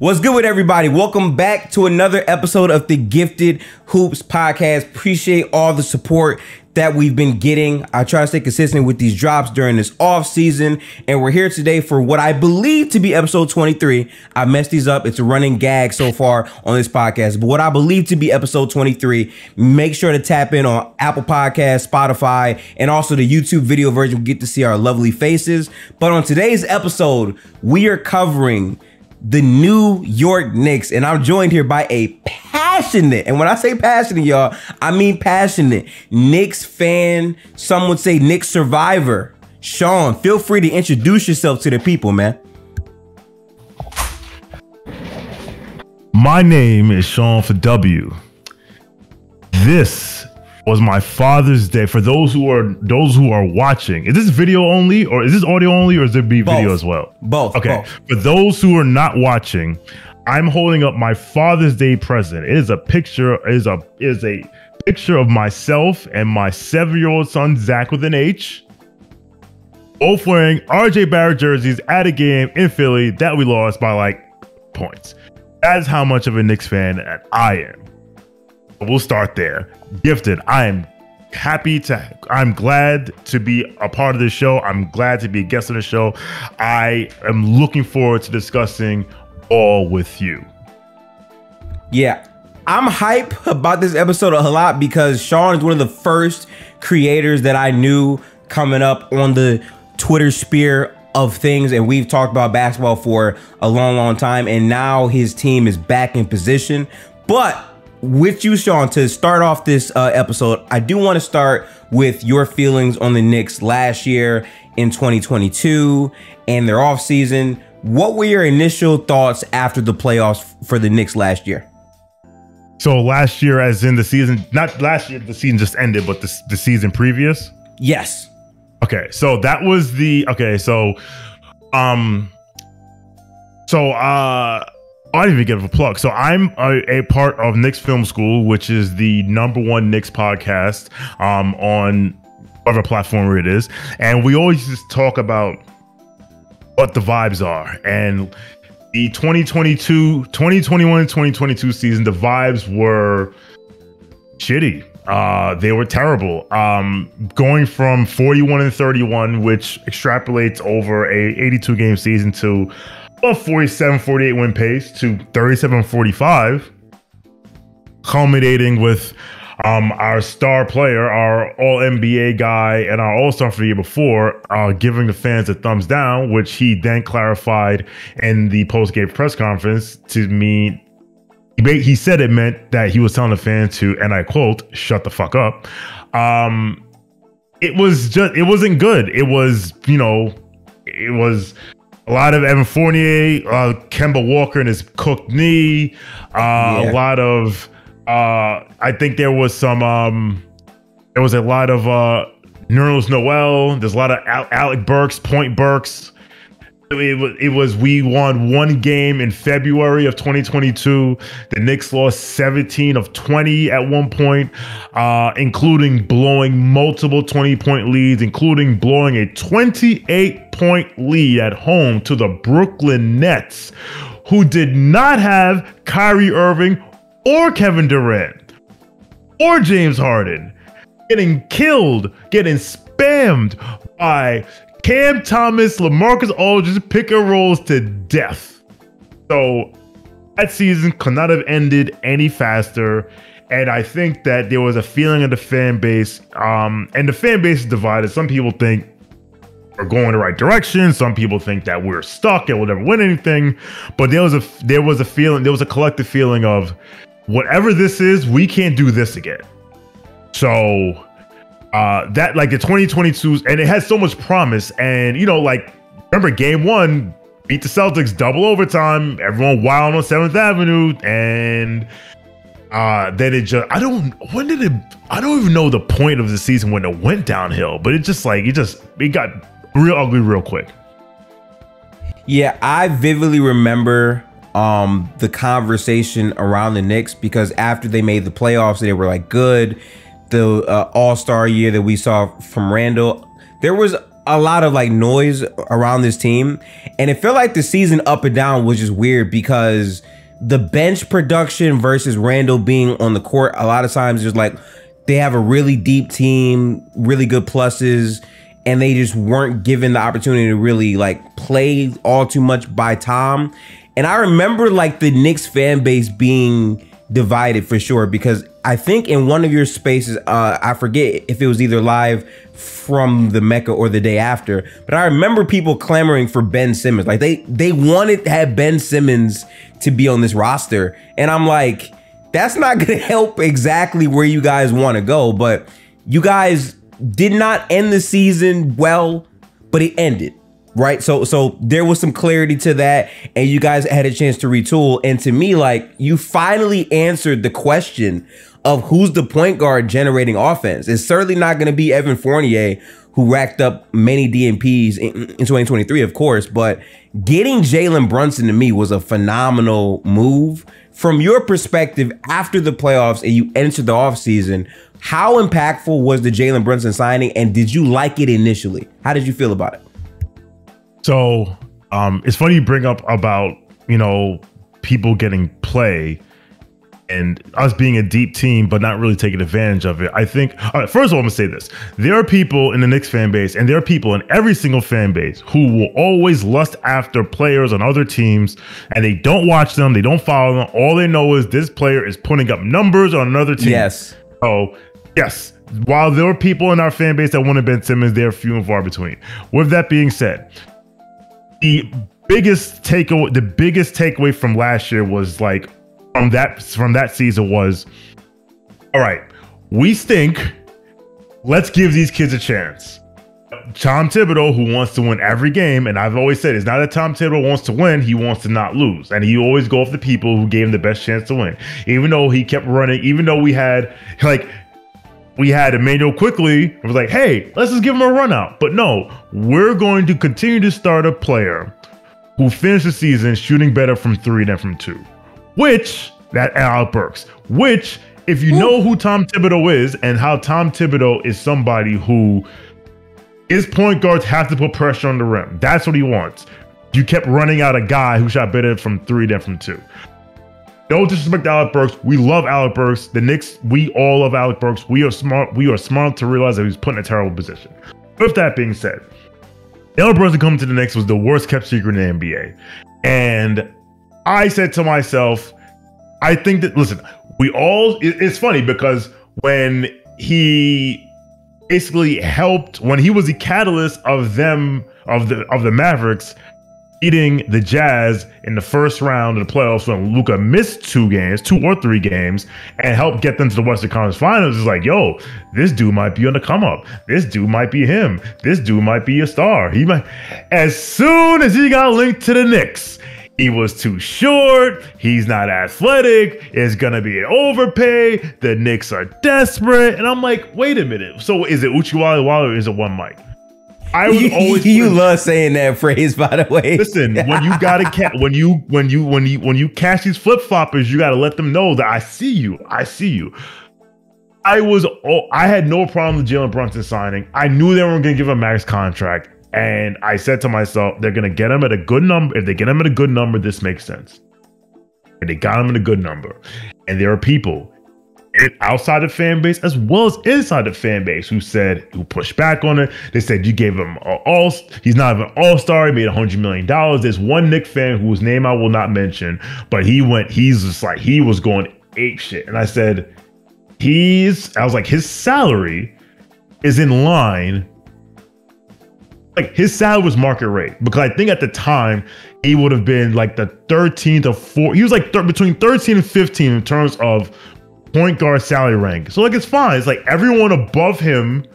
What's good with everybody? Welcome back to another episode of the Gifted Hoops podcast. Appreciate all the support that we've been getting. I try to stay consistent with these drops during this off season, and we're here today for what I believe to be episode 23. I messed these up. It's a running gag so far on this podcast, but what I believe to be episode 23. Make sure to tap in on Apple Podcasts, Spotify, and also the YouTube video version. We get to see our lovely faces. But on today's episode, we are covering the New York Knicks, and I'm joined here by a passionate, and when I say passionate, y'all, I mean passionate, Knicks fan. Some would say Knicks survivor. Sean, feel free to introduce yourself to the people, man. My name is Sean for W. This was my Father's Day. For those who are watching, is this video only, or is this audio only, or is there be video as well? Both. Okay. Both. For those who are not watching, I'm holding up my Father's Day present. It is a picture. Is a picture of myself and my 7-year-old son Zach with an H, both wearing RJ Barrett jerseys at a game in Philly that we lost by like points. That is how much of a Knicks fan that I am. We'll start there. Gifted, I'm glad to be a part of this show. I'm glad to be a guest on the show. I am looking forward to discussing all with you. Yeah, I'm hype about this episode a lot because Sean is one of the first creators that I knew coming up on the Twitter sphere of things, and we've talked about basketball for a long time, and now his team is back in position. But with you, Sean, to start off this episode, I do want to start with your feelings on the Knicks last year in 2022 and their offseason. What were your initial thoughts after the playoffs for the Knicks last year? So last year, as in the season, not last year, the season just ended, but the season previous? Yes. Okay, so that was the, okay, so, I didn't even give a plug. So I'm a part of Knicks Film School, which is the #1 Knicks podcast on whatever platform it is. And we always just talk about what the vibes are. And the 2021 and 2022 season, the vibes were shitty. They were terrible. Going from 41-31, which extrapolates over a 82 game season, to a 47-48 win pace, to 37-45, culminating with our star player, our All-NBA guy, and our All-Star for the year before, giving the fans a thumbs down, which he then clarified in the post-game press conference to mean, he said it meant that he was telling the fans to, and I quote, "shut the fuck up." It wasn't good. It was, it was a lot of Evan Fournier, Kemba Walker and his cooked knee, a lot of, I think there was a lot of Nerlens Noel. There's a lot of Alec Burks, Point Burks. It was we won one game in February of 2022. The Knicks lost 17 of 20 at one point, including blowing multiple 20-point leads, including blowing a 28-point lead at home to the Brooklyn Nets, who did not have Kyrie Irving or Kevin Durant or James Harden, getting killed, getting spammed by Cam Thomas, LaMarcus Aldridge, pick and rolls to death. So that season could not have ended any faster. And I think that there was a feeling of the fan base, and the fan base is divided. Some people think we're going the right direction. Some people think that we're stuck and we'll never win anything. But there was a feeling, there was a collective feeling of, whatever this is, we can't do this again. So that, like, the 2022s, and it has so much promise. And remember game 1, beat the Celtics double overtime, everyone wild on 7th Avenue, and then it just, I don't even know the point of the season when it went downhill, but it got real ugly real quick. Yeah, I vividly remember the conversation around the Knicks, because after they made the playoffs, they were like good. The all-star year that we saw from Randall, there was a lot of like noise around this team, and it felt like the season up and down was just weird because the bench production versus Randall being on the court, a lot of times just like they have a really deep team, really good pluses, and they just weren't given the opportunity to really like play all too much by Tom. And I remember like the Knicks fan base being divided for sure, because I think in one of your spaces, I forget if it was either live from the Mecca or the day after, but I remember people clamoring for Ben Simmons. Like they wanted to have Ben Simmons to be on this roster. And I'm like, that's not going to help exactly where you guys want to go. But you guys did not end the season well, but it ended. Right. So there was some clarity to that, and you guys had a chance to retool. And to me, like, you finally answered the question of who's the point guard generating offense. It's certainly not going to be Evan Fournier, who racked up many DNPs in 2023, of course. But getting Jalen Brunson to me was a phenomenal move. From your perspective, after the playoffs and you entered the offseason, how impactful was the Jalen Brunson signing, and did you like it initially? How did you feel about it? So it's funny you bring up about, you know, people getting play and us being a deep team, but not really taking advantage of it. I think, all right, first of all, I'm gonna say this. There are people in the Knicks fan base, and there are people in every single fan base who will always lust after players on other teams, and they don't watch them, they don't follow them. All they know is this player is putting up numbers on another team. Yes. So, yes, while there are people in our fan base that wanted Ben Simmons, they're few and far between. With that being said, the biggest takeaway from last year was like from that season was, all right, we stink. Let's give these kids a chance. Tom Thibodeau, who wants to win every game, and I've always said it's not that Tom Thibodeau wants to win, he wants to not lose, and he always go off the people who gave him the best chance to win. Even though he kept running, even though we had Emmanuel Quickly, it was like, hey, let's just give him a run out. But no, we're going to continue to start a player who finished the season shooting better from 3 than from 2. Which, that Alec Burks, which, if you know who Tom Thibodeau is and how Tom Thibodeau is somebody who his point guards have to put pressure on the rim. That's what he wants. You kept running out a guy who shot better from 3 than from 2. No disrespect to Alec Burks. We love Alec Burks. The Knicks, we all love Alec Burks. We are smart. We are smart to realize that he's put in a terrible position. With that being said, Jalen Brunson coming to the Knicks was the worst kept secret in the NBA. And I said to myself, I think that, listen, it's funny because when he basically helped, when he was the catalyst of the Mavericks beating the Jazz in the first round of the playoffs when Luka missed 2 or 3 games, and helped get them to the Western Conference Finals, is like, yo, this dude might be on the come up. This dude might be him. This dude might be a star. He might. As soon as he got linked to the Knicks, he was too short. He's not athletic. It's going to be an overpay. The Knicks are desperate. And I'm like, wait a minute. So is it Uchi Wally or is it one Mike? I was always you love saying that phrase, by the way. Listen, when you gotta when you catch these flip floppers, you gotta let them know that I see you. I see you. I had no problem with Jalen Brunson signing. I knew they weren't gonna give him a max contract, and I said to myself, they're gonna get him at a good number. If they get him at a good number, this makes sense. And they got him at a good number. And there are people outside the fan base as well as inside the fan base who pushed back on it. They said you gave him he's not even an all-star. He made $100 million. There's one Knicks fan whose name I will not mention, but he was going ape shit. And I said, his salary is in line. Like, his salary was market rate, because I think at the time he would have been like the 13th or 4th. He was like between 13 and 15 in terms of point guard salary rank. So like, it's fine. It's like everyone above him,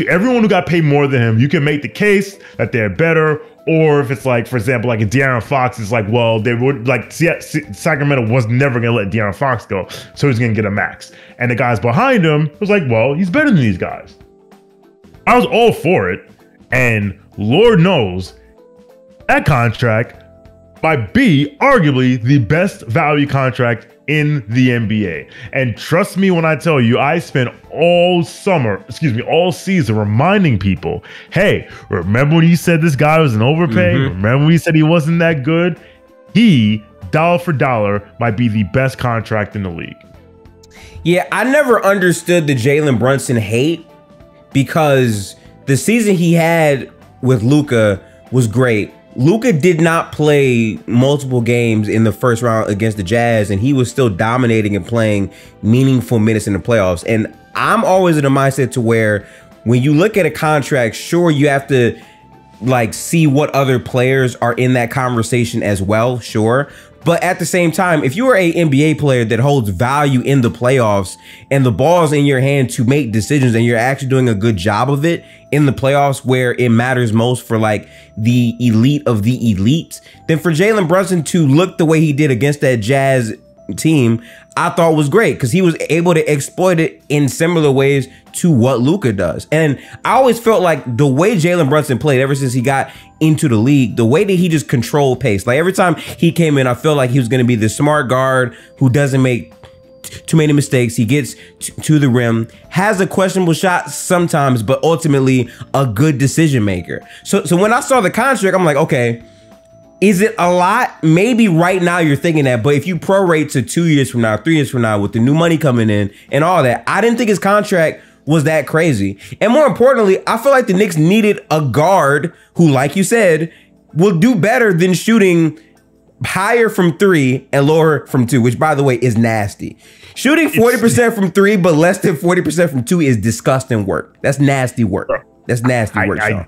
everyone who got paid more than him, you can make the case that they're better. Or if it's like, for example, like a De'Aaron Fox, it's like, well, they would like Sacramento was never gonna let De'Aaron Fox go, so he's gonna get a max. And the guys behind him was like, well, he's better than these guys. I was all for it, and Lord knows that contract might be arguably the best value contract in the NBA. And trust me when I tell you, I spent all season reminding people, hey, remember when you said this guy was an overpay? Remember when you said he wasn't that good? He, dollar for dollar, might be the best contract in the league. Yeah, I never understood the Jalen Brunson hate, because the season he had with Luka was great. Luka did not play multiple games in the first round against the Jazz, and he was still dominating and playing meaningful minutes in the playoffs. And I'm always in a mindset to where when you look at a contract, sure, you have to like see what other players are in that conversation as well, sure. But at the same time, if you are an NBA player that holds value in the playoffs and the ball's in your hand to make decisions and you're actually doing a good job of it in the playoffs where it matters most for like the elite of the elite, then for Jalen Brunson to look the way he did against that Jazz team, I thought was great, because he was able to exploit it in similar ways to what Luka does. And I always felt like the way Jalen Brunson played ever since he got into the league, the way that he just controlled pace, like every time he came in, I felt like he was going to be the smart guard who doesn't make too many mistakes. He gets to the rim, has a questionable shot sometimes, but ultimately a good decision maker. So when I saw the contract, I'm like, okay, is it a lot? Maybe right now you're thinking that, but if you prorate to 2 years from now, 3 years from now, with the new money coming in and all that, I didn't think his contract was that crazy. And more importantly, I feel like the Knicks needed a guard who, like you said, will do better than shooting higher from 3 and lower from 2, which, by the way, is nasty. Shooting 40% from 3, but less than 40% from 2 is disgusting work. That's nasty work. That's nasty work, Sean.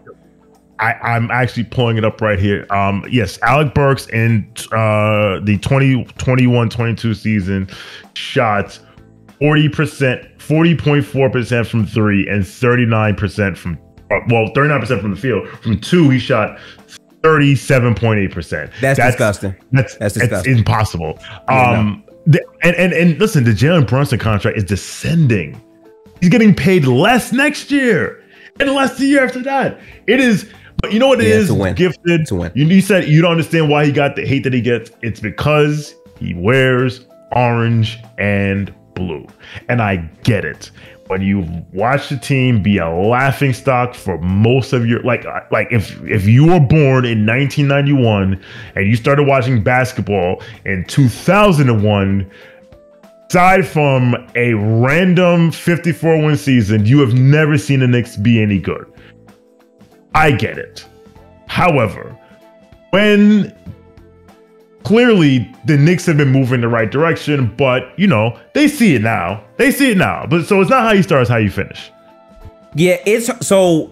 I'm actually pulling it up right here. Yes, Alec Burks in the 2021-22 season shot 40.4% from 3 and 39% from 39% from the field. From 2, he shot 37.8%. That's disgusting. That's disgusting. It's impossible. Yeah, and listen, the Jalen Brunson contract is descending. He's getting paid less next year and less the year after that. It is. But you know what it is? Gifted. You said you don't understand why he got the hate that he gets. It's because he wears orange and blue. And I get it. When you watch the team be a laughingstock for most of your like if you were born in 1991 and you started watching basketball in 2001, aside from a random 54-win season, you have never seen the Knicks be any good. I get it. However, when clearly the Knicks have been moving in the right direction, but you know, they see it now. But so it's not how you start, it's how you finish. Yeah, so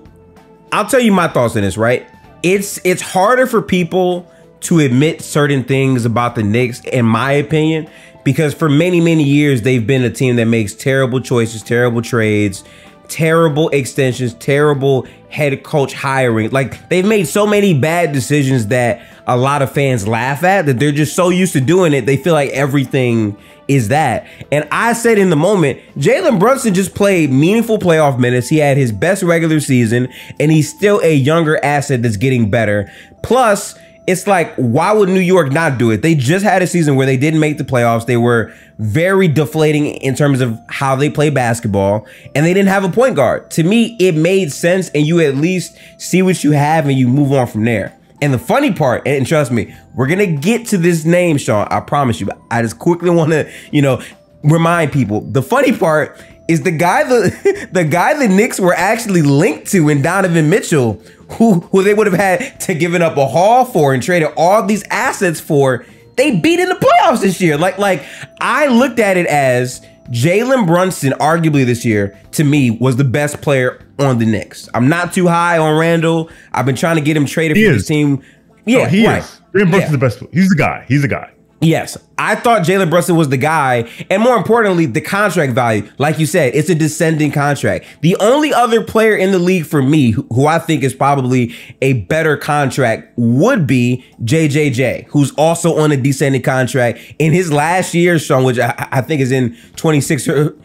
I'll tell you my thoughts on this, right? It's harder for people to admit certain things about the Knicks, in my opinion, because for many, many years they've been a team that makes terrible choices, terrible trades, terrible extensions, terrible head coach hiring. Like, they've made so many bad decisions that a lot of fans laugh at, that they're just so used to doing it, they feel like everything is that. And I said in the moment, Jalen Brunson just played meaningful playoff minutes. He had his best regular season, and he's still a younger asset that's getting better. Plus, it's like, why would New York not do it? They just had a season where they didn't make the playoffs. They were very deflating in terms of how they play basketball, and they didn't have a point guard. To me, it made sense, and you at least see what you have and you move on from there. And the funny part, and trust me, we're going to get to this name, Sean, I promise you, but I just quickly want to, remind people. The funny part is the guy the Knicks were actually linked to in Donovan Mitchell, who they would have had to given up a haul for and traded all these assets for, they beat in the playoffs this year. Like I looked at it as Jalen Brunson, arguably this year, to me, was the best player on the Knicks. I'm not too high on Randall. I've been trying to get him traded for this team. Yeah, he is. Jalen Brunson's the best. He's the guy. He's the guy. Yes, I thought Jalen Brunson was the guy, and more importantly, the contract value. Like you said, it's a descending contract. The only other player in the league for me who I think is probably a better contract would be JJJ, who's also on a descending contract. In his last year, Sean, which I think is in 26 or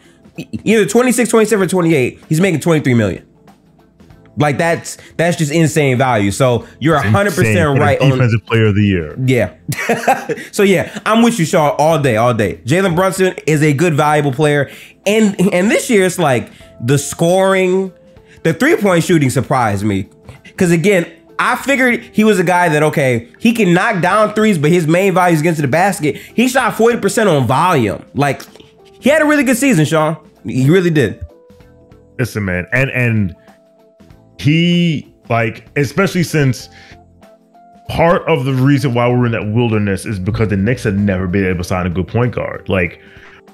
either 26, 27, or 28, he's making $23 million. Like that's just insane value. So you're 100% right on defensive player of the year. Yeah. So yeah, I'm with you, Shaw, all day. Jalen Brunson is a good, valuable player. And this year it's like the scoring, the 3-point shooting surprised me. Because again, I figured he was a guy that, okay, he can knock down threes, but his main value is getting to the basket. He shot 40% on volume. Like, he had a really good season, Sean. He really did. Listen, man. And he, like, especially since part of the reason why we're in that wilderness is because the Knicks had never been able to sign a good point guard. Like,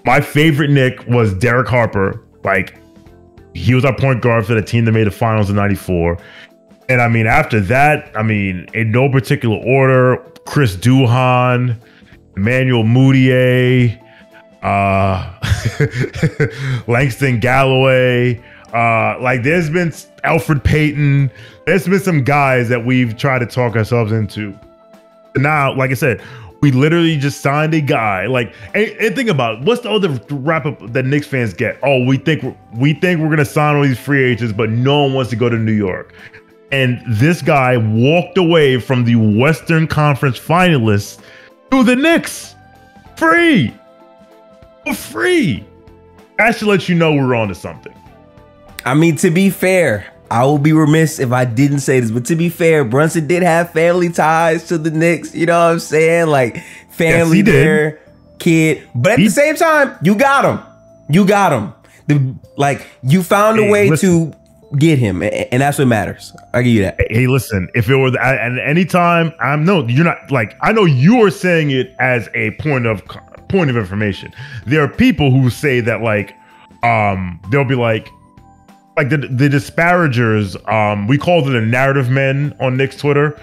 my favorite Knick was Derek Harper. Like, he was our point guard for the team that made the finals in '94. And I mean, after that, I mean, in no particular order, Chris Duhon, Emmanuel Mudiay, Langston Galloway, like there's been Alfred Payton. There's been some guys that we've tried to talk ourselves into. Now, like I said, we literally just signed a guy. Like, and think about it, what's the other wrap up that Knicks fans get? Oh, we think we're gonna sign all these free agents, but no one wants to go to New York. And this guy walked away from the Western Conference finalists to the Knicks free. For free. That should let you know we're on to something. I mean, to be fair, I will be remiss if I didn't say this, but to be fair, Brunson did have family ties to the Knicks. You know what I'm saying? Like, family yes, there, kid. But at the same time, you got him. You got him. You found a way to get him, and that's what matters. I give you that. Hey, listen, if it was at any time, you're not, like, I know you are saying it as a point of information. There are people who say that, like, they'll be like the disparagers, we called it the narrative men on Knicks Twitter.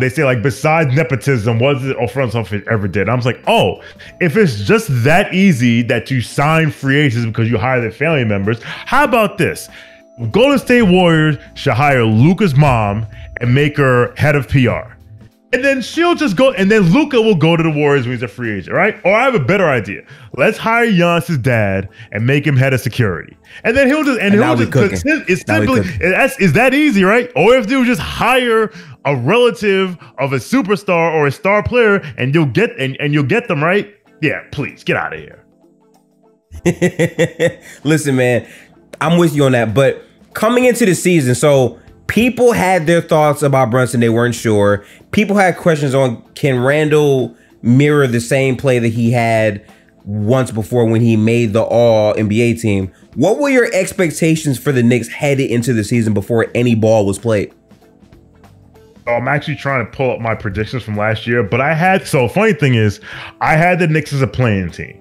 They say, like, besides nepotism, what is it or front office ever did? I was like, oh, if it's just that easy that you sign free agents because you hire their family members, how about this? Golden State Warriors should hire Luka's mom and make her head of PR. And then she'll just go, and then Luka will go to the Warriors when he's a free agent, right? Or I have a better idea. Let's hire Giannis's dad and make him head of security. And then he'll just, it's simply, it's that easy, right? Or if they would just hire a relative of a superstar or a star player and you'll get them, right? Yeah, please get out of here. Listen, man, I'm with you on that. But coming into the season, so people had their thoughts about Brunson. They weren't sure. People had questions on, can Randall mirror the same play that he had once before when he made the All-NBA team? What were your expectations for the Knicks headed into the season before any ball was played? I'm actually trying to pull up my predictions from last year, but funny thing is, I had the Knicks as a playing team.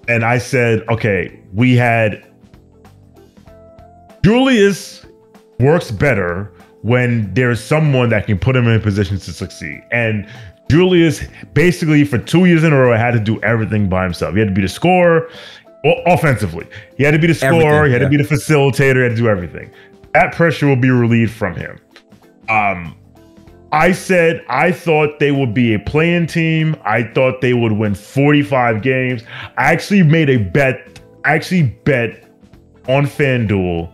And I said, okay, we had Julius works better when there's someone that can put him in positions to succeed. And Julius, basically, for 2 years in a row, had to do everything by himself. He had to be the scorer, offensively. He had to be the scorer. He had to be the facilitator. He had to do everything. That pressure will be relieved from him. I said I thought they would be a play-in team. I thought they would win 45 games. I actually made a bet. I actually bet on FanDuel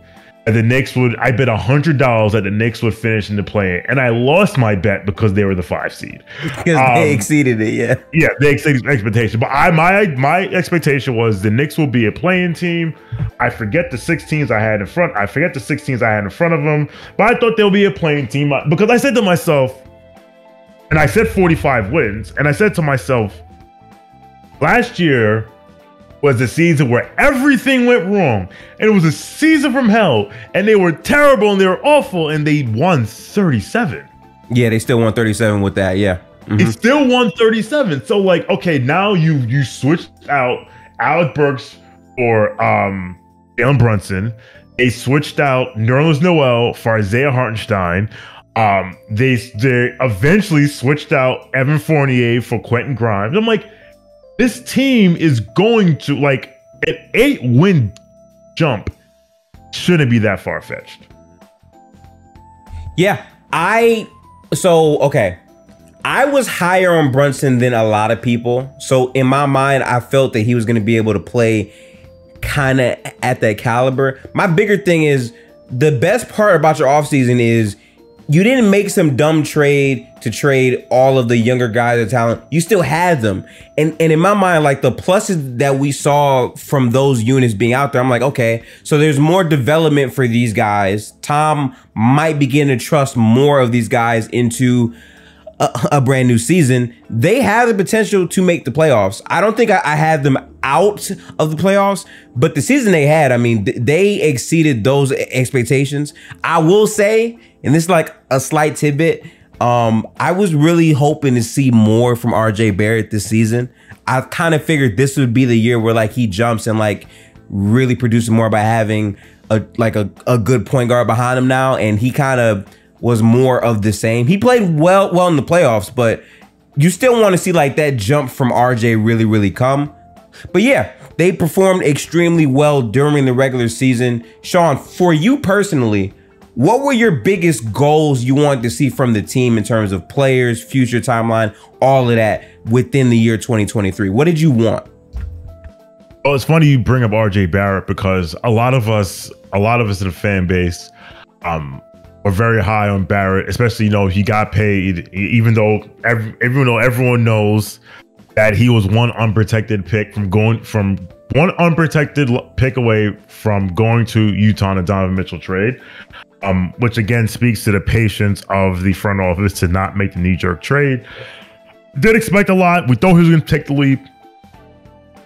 that the Knicks would. I bet $100 that the Knicks would finish in the play-in, and I lost my bet because they were the 5 seed. Because they exceeded it, yeah. Yeah, they exceeded expectation. But my expectation was the Knicks will be a play-in team. I forget the 6 teams I had in front. I forget the 6 teams I had in front of them. But I thought they'll be a play-in team because I said to myself, and I said 45 wins, and I said to myself, last year was the season where everything went wrong, and it was a season from hell, and they were terrible and they were awful, and they won 37. Yeah, they still won 37 with that. Yeah, They still won 37. So, like, okay, now you switched out Alec Burks for Jalen Brunson. They switched out Nerlens Noel for Isaiah Hartenstein. They eventually switched out Evan Fournier for Quentin Grimes. I'm like, this team is going to, like, an 8-win jump shouldn't be that far-fetched. Yeah, I was higher on Brunson than a lot of people. So in my mind, I felt that he was going to be able to play kind of at that caliber. My bigger thing is the best part about your offseason is you didn't make some dumb trade to trade all of the younger guys of talent. You still had them. And in my mind, like the pluses that we saw from those units being out there, I'm like, okay, so there's more development for these guys. Tom might begin to trust more of these guys into a brand new season. They have the potential to make the playoffs. I don't think I had them out of the playoffs, but the season they had, I mean, they exceeded those expectations. I will say, and this is like a slight tidbit, I was really hoping to see more from RJ Barrett this season. I kind of figured this would be the year where like he jumps and like really produces more by having a good point guard behind him now, and he kind of was more of the same. He played well in the playoffs, but you still want to see like that jump from RJ really come. But yeah, they performed extremely well during the regular season. Sean, for you personally, what were your biggest goals you wanted to see from the team in terms of players, future timeline, all of that within the year 2023? What did you want? Oh, it's funny you bring up RJ Barrett because a lot of us in the fan base, are very high on Barrett, especially, you know, he got paid, even though everyone knows that he was one unprotected pick away from going to Utah in a Donovan Mitchell trade, which again speaks to the patience of the front office to not make the knee-jerk trade. Did expect a lot. We thought he was going to take the leap.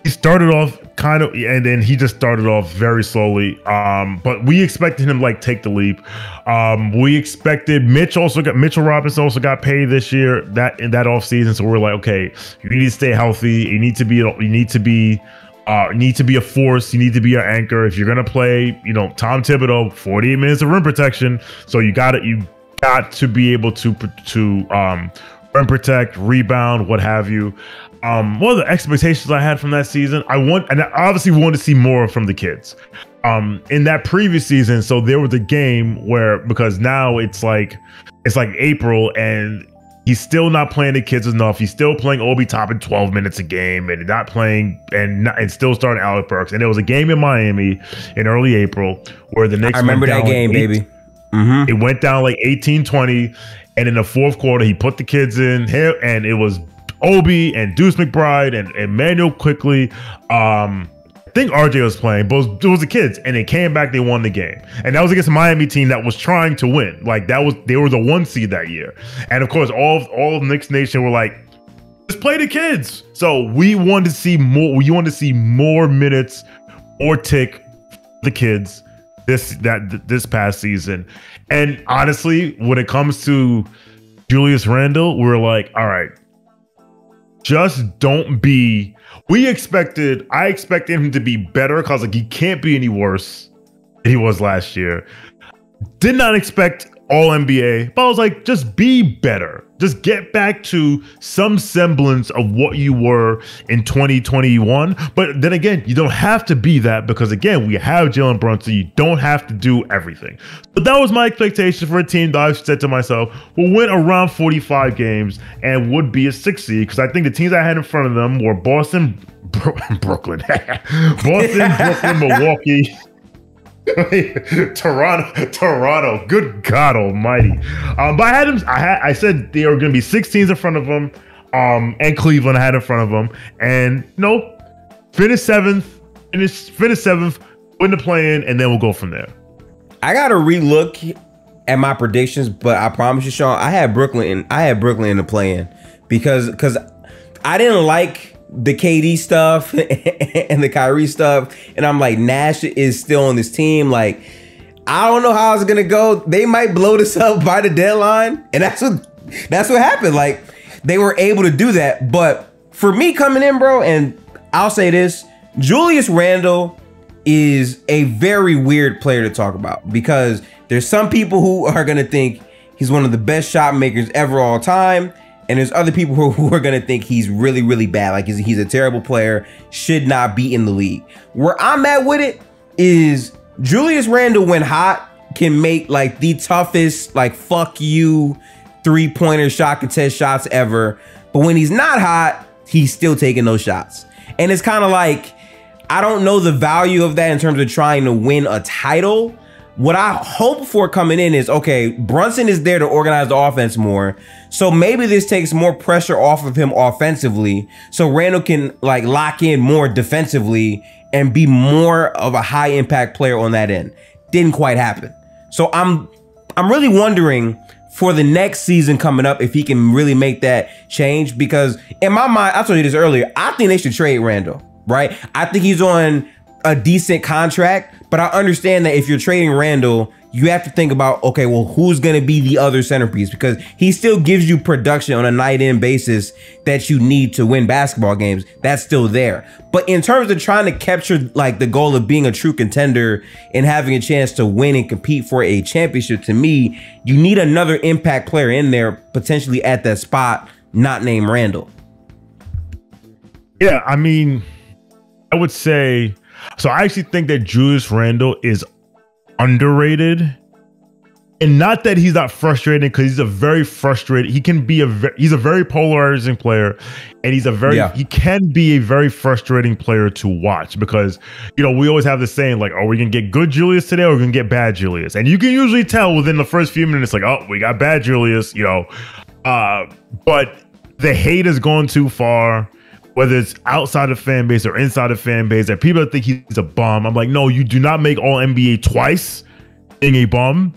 He started off kind of, and then he just started off very slowly. But we expected him to like take the leap. We expected Mitchell Robinson also got paid this year in that offseason. So we're like, okay, you need to stay healthy. You need to be a force. You need to be an anchor. If you're gonna play, you know, Tom Thibodeau, 48 minutes of rim protection. So you got to be able to rim protect, rebound, what have you. One of the expectations I had from that season, I obviously wanted to see more from the kids. In that previous season, so there was a game where, because now it's like April and he's still not playing the kids enough. He's still playing Obi Toppin 12 minutes a game and not playing and still starting Alec Burks. And there was a game in Miami in early April where the Knicks. I remember that game, baby. It went down like 18-20, and in the fourth quarter he put the kids in here, and it was Obi and Deuce McBride and Emmanuel Quickly. I think RJ was playing, but it was the kids, and they came back, they won the game. And that was against a Miami team that was trying to win. Like they were the 1 seed that year. And of course, all of Knicks Nation were like, just play the kids. So we wanted to see more. We wanted to see more minutes or tick the kids this past season. And honestly, when it comes to Julius Randle, we're like, all right, just don't be. I expected him to be better because like he can't be any worse than he was last year. Did not expect all NBA, but I was like, just be better. Just get back to some semblance of what you were in 2021. But then again, you don't have to be that because again, we have Jalen Brunson. You don't have to do everything. But that was my expectation for a team that I've said to myself will win around 45 games and would be a 6 seed, because I think the teams I had in front of them were Boston, Brooklyn, Milwaukee, Toronto, good God almighty. But I said there were going to be 6 teams in front of them, and Cleveland I had in front of them, and finish seventh, win the play-in, and then we'll go from there. I got to relook at my predictions, but I promise you, Sean, I had Brooklyn in the play-in because I didn't like the KD stuff and the Kyrie stuff, and I'm like, Nash is still on this team. Like, I don't know how it's gonna go. They might blow this up by the deadline, and that's what happened. Like, they were able to do that. But for me coming in, bro, and I'll say this, Julius Randle is a very weird player to talk about, because there's some people who are gonna think he's one of the best shot makers ever all time. And there's other people who are going to think he's really, really bad. Like he's a terrible player, should not be in the league. Where I'm at with it is Julius Randle, when hot, can make like the toughest, like fuck you 3-pointer shot contest shots ever. But when he's not hot, he's still taking those shots. And it's kind of like, I don't know the value of that in terms of trying to win a title. what I hope for coming in is, okay, Brunson is there to organize the offense more. So maybe this takes more pressure off of him offensively. So Randle can like lock in more defensively and be more of a high impact player on that end. Didn't quite happen. So I'm really wondering for the next season coming up if he can really make that change, because in my mind, I told you this earlier, I think they should trade Randle, right? I think he's on a decent contract, but I understand that if you're trading Randle, you have to think about, okay, well, who's going to be the other centerpiece? Because he still gives you production on a night-in basis that you need to win basketball games. That's still there. But in terms of trying to capture like the goal of being a true contender and having a chance to win and compete for a championship, to me, you need another impact player in there, potentially at that spot, not named Randle. Yeah, I mean, I would say, so I actually think that Julius Randle is underrated, and not that he's not frustrating, because he's a very frustrated, he can be he's a very polarizing player, and he's a very he can be a very frustrating player to watch, because you know we always have the saying like, are we gonna get good Julius today or are we gonna get bad Julius? And you can usually tell within the first few minutes, like, oh, we got bad Julius, you know. But the hate has gone too far, whether it's outside of fan base or inside of fan base, that people think he's a bum. I'm like, no, you do not make all NBA twice being a bum.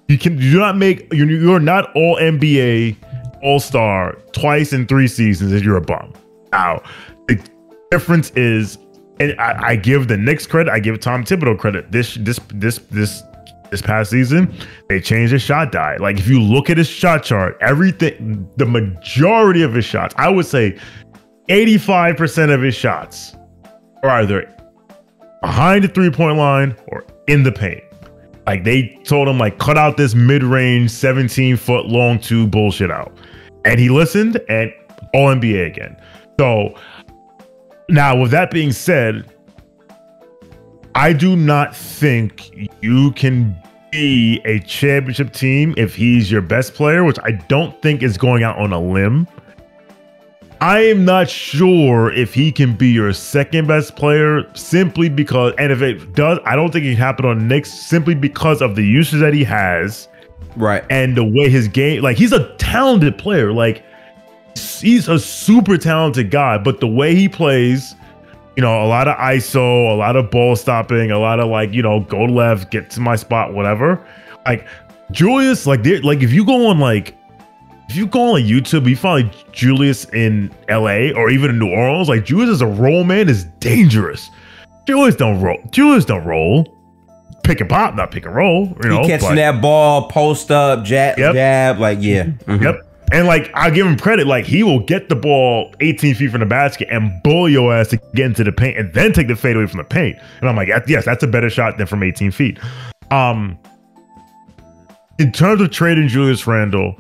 You do not make, you're not all NBA all-star twice in 3 seasons if you're a bum. Now, the difference is, and I give the Knicks credit, I give Tom Thibodeau credit. This past season, they changed his shot diet. Like if you look at his shot chart, everything, the majority of his shots, I would say 85% of his shots are either behind the 3-point line or in the paint. Like they told him, like, cut out this mid-range 17-foot long two bullshit out. And he listened, and all NBA again. So now with that being said, I do not think you can be a championship team if he's your best player, which I don't think is going out on a limb. I am not sure if he can be your second best player, simply because, and if it does, I don't think it can happen on Knicks, simply because of the usage that he has, right? And the way his game, like he's a talented player, like he's a super talented guy, but the way he plays, you know, a lot of ISO, a lot of ball stopping, a lot of like, you know, go left, get to my spot, whatever. Like Julius, like if you go on like, if you go on YouTube, you find like Julius in LA or even in New Orleans, like Julius as a roll man is dangerous. Julius don't roll. Julius don't roll. Pick and pop, not pick and roll. You know, he catching that ball, post up, jab, like Yep. And like I give him credit, like he will get the ball 18 feet from the basket and bully your ass to get into the paint and then take the fade away from the paint. And I'm like, yes, that's a better shot than from 18 feet. In terms of trading Julius Randle,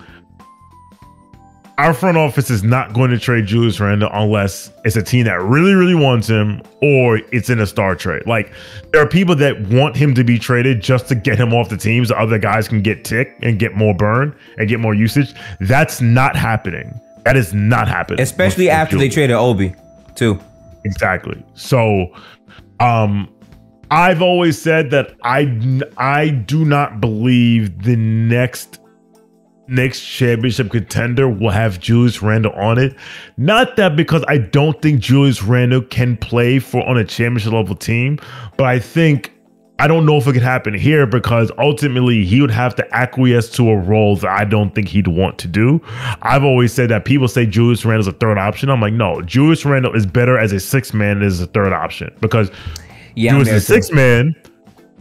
our front office is not going to trade Julius Randle unless it's a team that really, really wants him or it's in a star trade. Like there are people that want him to be traded just to get him off the team so other guys can get ticked and get more burn and get more usage. That's not happening. That is not happening. Especially after they traded Obi too. Exactly. So I've always said that I do not believe the next championship contender will have Julius Randle on it. Not that because I don't think Julius Randle can play on a championship level team, but I don't know if it could happen here because ultimately he would have to acquiesce to a role that I don't think he'd want to do. I've always said that people say Julius Randle's a third option. I'm like, no, Julius Randle is better as a 6th man than as a third option, because Julius as a 6th man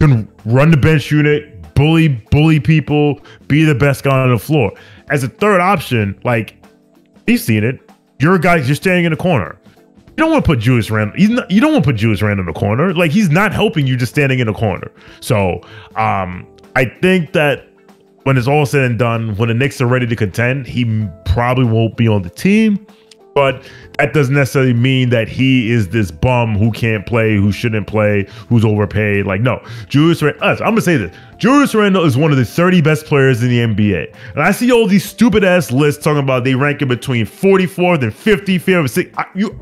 can run the bench unit, bully people, be the best guy on the floor. As a third option, like he's seen it. You're a guy, you're standing in the corner. You don't want to put Julius Randle. You don't want to put Julius Randle in the corner. Like he's not helping you just standing in the corner. So I think that when it's all said and done, when the Knicks are ready to contend, he probably won't be on the team. But that doesn't necessarily mean that he is this bum who can't play, who shouldn't play, who's overpaid. Like, no, Julius Randle, I'm going to say this. Julius Randle is one of the 30 best players in the NBA. And I see all these stupid ass lists talking about they rank him between 44th and 55th.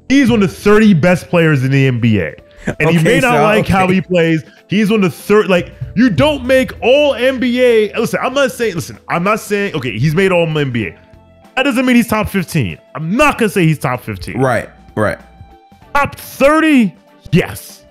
He's one of the 30 best players in the NBA. And he may not like how he plays. He's on the third. Like, you don't make all NBA. Listen, I'm not saying, okay, he's made all NBA. That doesn't mean he's top 15. I'm not going to say he's top 15. Right. Top 30? Yes.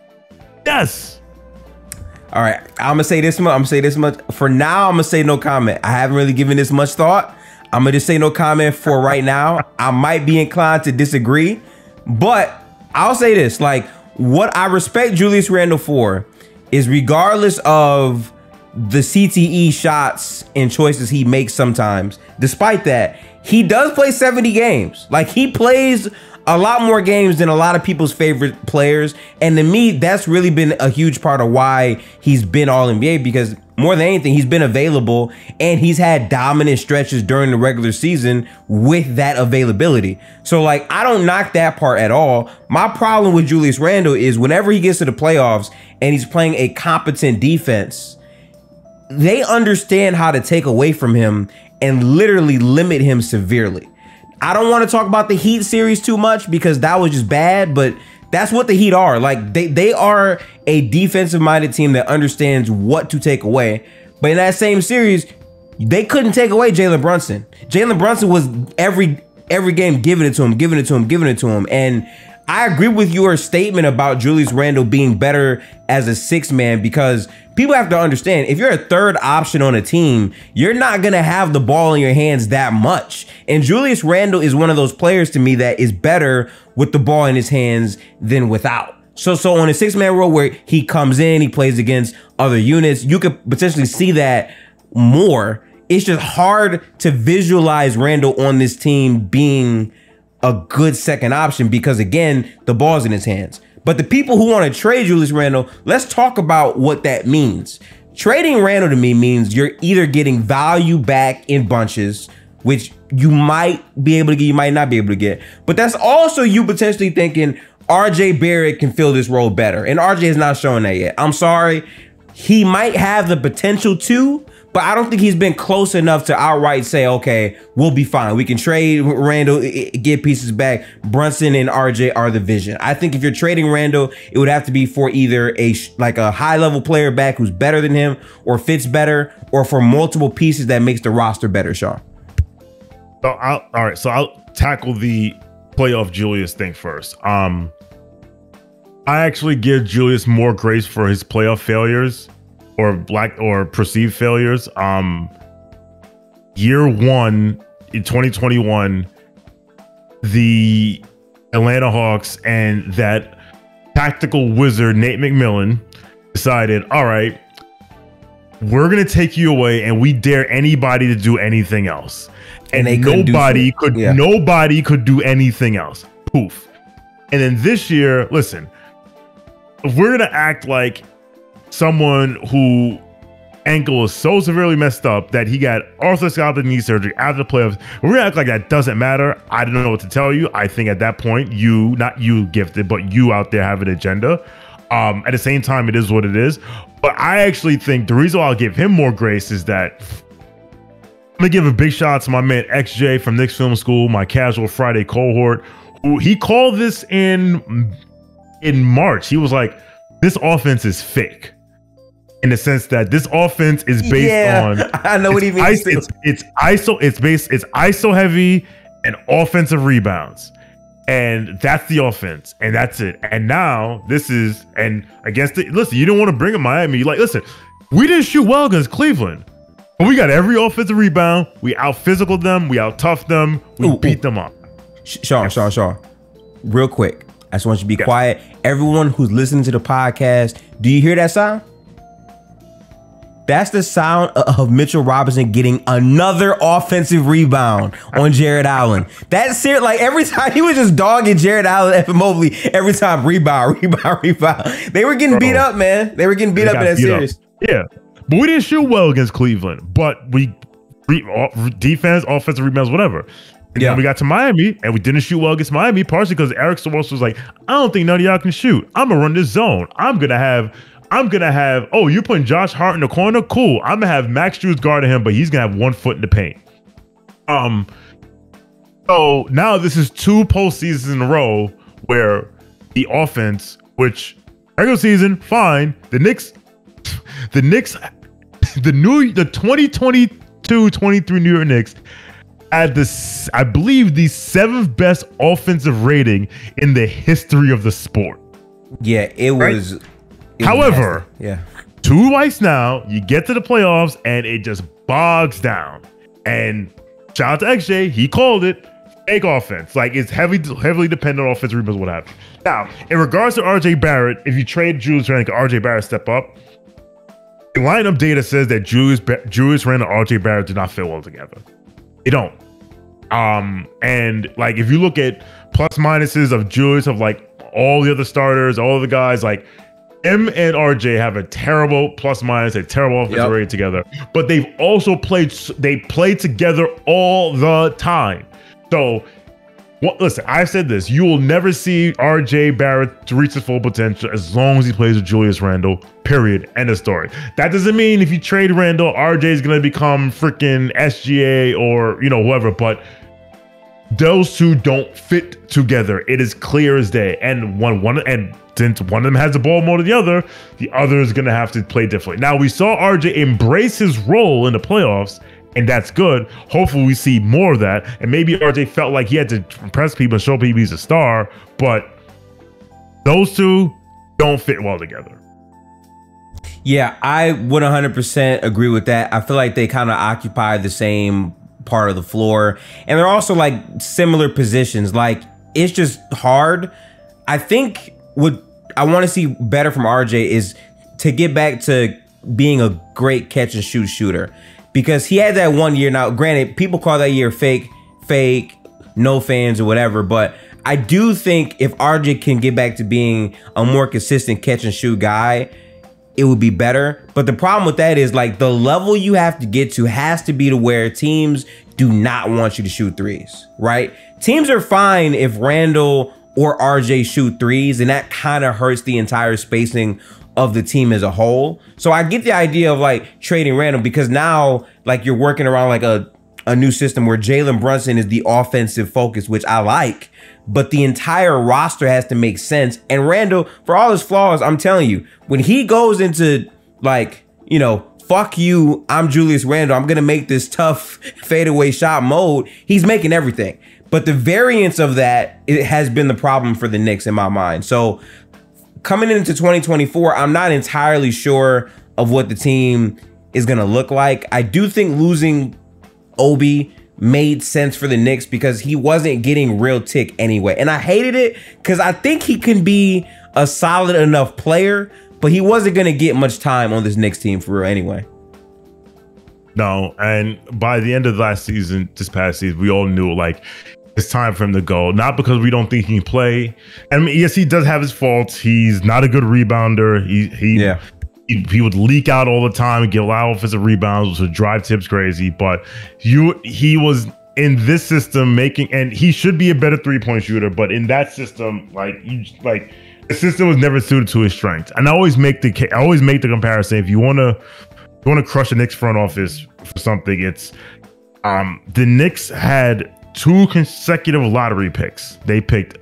All right. I'm going to say this much. For now, I'm going to say no comment. I haven't really given this much thought. I'm going to just say no comment for right now. I might be inclined to disagree, but I'll say this. Like, what I respect Julius Randle for is, regardless of the CTE shots and choices he makes sometimes, despite that, he does play 70 games. Like, he plays a lot more games than a lot of people's favorite players. And to me, that's really been a huge part of why he's been all NBA, because more than anything, he's been available and he's had dominant stretches during the regular season with that availability. So, like, I don't knock that part at all. My problem with Julius Randle is whenever he gets to the playoffs and he's playing a competent defense, they understand how to take away from him and literally limit him severely. I don't want to talk about the Heat series too much because that was just bad, but that's what the Heat are. Like, they are a defensive-minded team that understands what to take away. But in that same series, they couldn't take away Jalen Brunson. Jalen Brunson was every game giving it to him. And I agree with your statement about Julius Randle being better as a sixth man, because people have to understand, if you're a third option on a team, you're not going to have the ball in your hands that much. And Julius Randle is one of those players to me that is better with the ball in his hands than without. So on a six-man role where he comes in, he plays against other units, you could potentially see that more. It's just hard to visualize Randle on this team being a good second option because, again, the ball's in his hands. But the people who want to trade Julius Randle, let's talk about what that means. Trading Randle to me means you're either getting value back in bunches, which you might be able to get, you might not be able to get. But that's also you potentially thinking RJ Barrett can fill this role better. And RJ has not shown that yet. I'm sorry. He might have the potential to, but I don't think he's been close enough to outright say, okay, we'll be fine. We can trade Randle, get pieces back. Brunson and RJ are the vision. I think if you're trading Randle, it would have to be for either a high-level player back who's better than him or fits better, or for multiple pieces that makes the roster better, Sean. So I'll tackle the playoff Julius thing first. I actually give Julius more grace for his playoff failures or perceived failures. Year one in 2021, the Atlanta Hawks and that tactical wizard Nate McMillan decided, all right, we're gonna take you away and we dare anybody to do anything else. And nobody could do anything else. Poof. And then this year, listen, if we're gonna act like someone who ankle is so severely messed up that he got arthroscopic knee surgery after the playoffs, we're gonna act like that doesn't matter. I don't know what to tell you. I think at that point, not you Gifted, but you out there have an agenda. At the same time, it is what it is. But I actually think the reason why I'll give him more grace is that I'm gonna give a big shout out to my man XJ from Knicks Film School, my Casual Friday cohort, who he called this in March. He was like, this offense is fake. In the sense that this offense is based on, I know what he means. It's ISO heavy and offensive rebounds, and that's the offense, and that's it. And now this is, and against it. Listen, you didn't want to bring up Miami. Like, listen, we didn't shoot well against Cleveland, but we got every offensive rebound. We out physical them. We out tough them. We beat them up. Sean, real quick. I just want you to be quiet. Everyone who's listening to the podcast, do you hear that sound? That's the sound of Mitchell Robinson getting another offensive rebound on Jared Allen. That's it. Like, every time he was just dogging Jared Allen, Evan Mobley, every time rebound. They were getting beat up, man. They were getting beat up in that series. Yeah, but we didn't shoot well against Cleveland. But we defense, offensive rebounds, whatever. And then we got to Miami, and we didn't shoot well against Miami, partially because Eric Spoelstra was like, I don't think none of y'all can shoot. I'm gonna run this zone. I'm gonna have, oh, you're putting Josh Hart in the corner? Cool. I'm gonna have Max Strus guarding him, but he's gonna have 1 foot in the paint. So now this is 2 postseasons in a row where the offense, which Regular season, fine. The Knicks, the 2022-23 New York Knicks had this, I believe, the 7th best offensive rating in the history of the sport. Yeah, it was. However, yeah, 2 weeks now, you get to the playoffs and it just bogs down. And shout out to XJ, he called it fake offense. Like, it's heavily dependent on offense rebounds, what have you. Now, in regards to RJ Barrett, if you trade Julius Randle, can RJ Barrett step up? The lineup data says that Julius Randle and RJ Barrett do not fit well together. They don't. And like, if you look at plus minuses of Julius, of like all the other starters, all the guys, like him and RJ have a terrible plus minus, a terrible offensive rating together. But they've also played together all the time. So, listen, I've said this: you will never see RJ Barrett to reach his full potential as long as he plays with Julius Randle. Period. End of story. That doesn't mean if you trade Randle, RJ is going to become freaking SGA or, you know, whoever. But those two don't fit together. It is clear as day. And since one of them has the ball more than the other is going to have to play differently. Now, we saw RJ embrace his role in the playoffs, and that's good. Hopefully we see more of that. And maybe RJ felt like he had to impress people and show people he's a star, but those two don't fit well together. Yeah, I would 100% agree with that. I feel like they kind of occupy the same part of the floor, and they're also like similar positions. Like, it's just hard. I think what I want to see better from RJ is to get back to being a great catch and shoot shooter, because he had that 1 year. Now, granted, people call that year fake, no fans or whatever, but I do think if RJ can get back to being a more consistent catch and shoot guy, it would be better. But the problem with that is, like, the level you have to get to has to be to where teams do not want you to shoot threes, right? Teams are fine if Randle or RJ shoot threes, and that kind of hurts the entire spacing of the team as a whole. So I get the idea of like trading Randle, because now like you're working around like a new system where Jalen Brunson is the offensive focus, which I like, but the entire roster has to make sense. And Randle, for all his flaws, I'm telling you, when he goes into like, you know, fuck you, I'm Julius Randle, I'm gonna make this tough fadeaway shot mode, he's making everything. But the variance of that, it has been the problem for the Knicks in my mind. So coming into 2024, I'm not entirely sure of what the team is gonna look like. I do think losing Obi made sense for the Knicks because he wasn't getting real tick anyway. And I hated it because I think he can be a solid enough player, but he wasn't going to get much time on this Knicks team for real anyway. No, and by the end of last season, this past season, we all knew like it's time for him to go. Not because we don't think he can play. I mean, yes, he does have his faults. He's not a good rebounder. He would leak out all the time and get a lot of offensive rebounds, would drive tips crazy. But he was in this system making, and he should be a better 3-point shooter. But in that system, the system was never suited to his strengths. And I always make the comparison. If you want to crush the Knicks front office for something, it's the Knicks had 2 consecutive lottery picks. They picked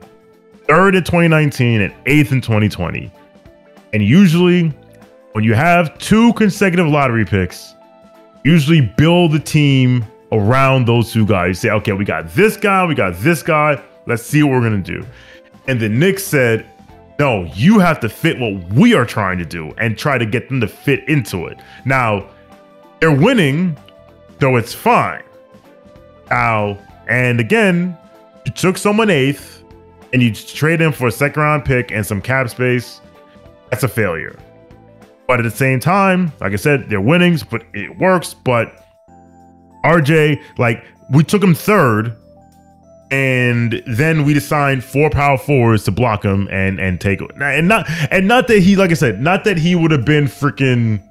3rd in 2019 and 8th in 2020, and usually, when you have 2 consecutive lottery picks, usually build the team around those 2 guys. You say, okay, we got this guy, we got this guy. Let's see what we're going to do. And the Knicks said, no, you have to fit what we are trying to do and try to get them to fit into it. Now, they're winning, so it's fine. Now, and again, you took someone 8th and you trade him for a 2nd round pick and some cap space. That's a failure. But at the same time, like I said, they're winnings, but it works. But RJ, like, we took him 3rd, and then we assigned 4 power forwards to block him and take it. And not that he, like I said, not that he would have been freaking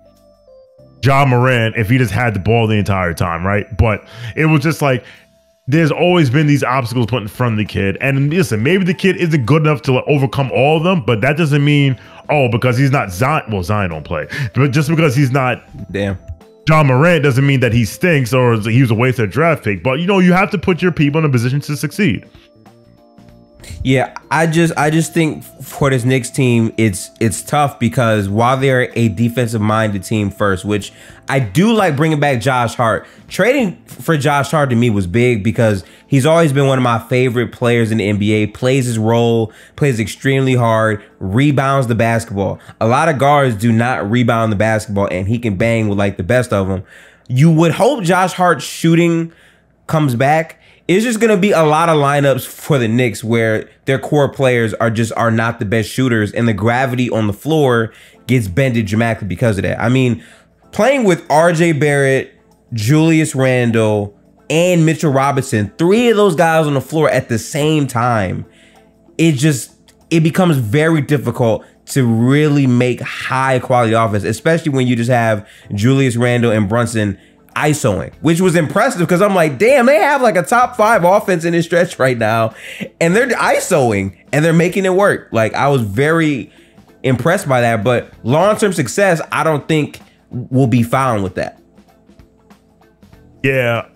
Ja Morant if he just had the ball the entire time, right? But it was just like, there's always been these obstacles put in front of the kid. And listen, maybe the kid isn't good enough to overcome all of them, but that doesn't mean, oh, because he's not Zion. Well, Zion don't play. But just because he's not Ja Morant doesn't mean that he stinks or he was a wasted draft pick. But, you know, you have to put your people in a position to succeed. Yeah, I just think for this Knicks team, it's tough because while they're a defensive minded team first, which I do like bringing back Josh Hart. Trading for Josh Hart to me was big because he's always been one of my favorite players in the NBA. Plays his role, plays extremely hard, rebounds the basketball. A lot of guards do not rebound the basketball, and he can bang with like the best of them. You would hope Josh Hart's shooting comes back. It's just going to be a lot of lineups for the Knicks where their core players are not the best shooters, and the gravity on the floor gets bended dramatically because of that. I mean, playing with RJ Barrett, Julius Randle, and Mitchell Robinson, 3 of those guys on the floor at the same time, it becomes very difficult to really make high quality offense, especially when you just have Julius Randle and Brunson ISOing, which was impressive because I'm like, damn, they have like a top 5 offense in this stretch right now, and they're ISOing and they're making it work. Like, I was very impressed by that, but long-term success, I don't think will be found with that. Yeah.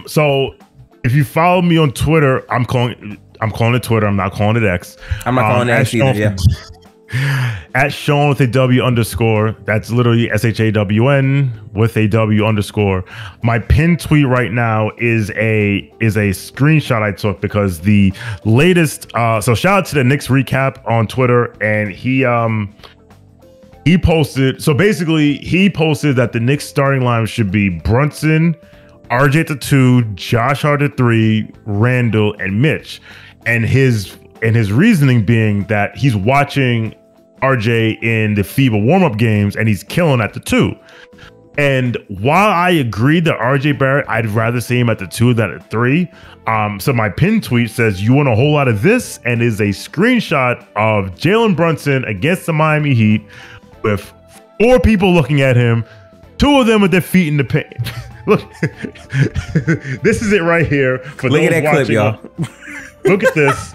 So if you follow me on Twitter, I'm calling it Twitter. I'm not calling it X. I'm not calling it X either. Yeah. At Sean with a W underscore. That's literally SHAWN with a W underscore. My pinned tweet right now is a screenshot I took because the latest. So shout out to the Knicks recap on Twitter, and he posted. So basically, he posted that the Knicks starting line should be Brunson, RJ at the 2, Josh Hart at 3, Randall, and Mitch, and his reasoning being that he's watching RJ in the FIBA warm-up games and he's killing at the 2. And while I agree that RJ Barrett, I'd rather see him at the 2 than at 3. So my pinned tweet says, "You want a whole lot of this?" and is a screenshot of Jalen Brunson against the Miami Heat with 4 people looking at him, 2 of them with their feet in the paint. Look, this is it right here. For look at that clip, y'all. Look at this.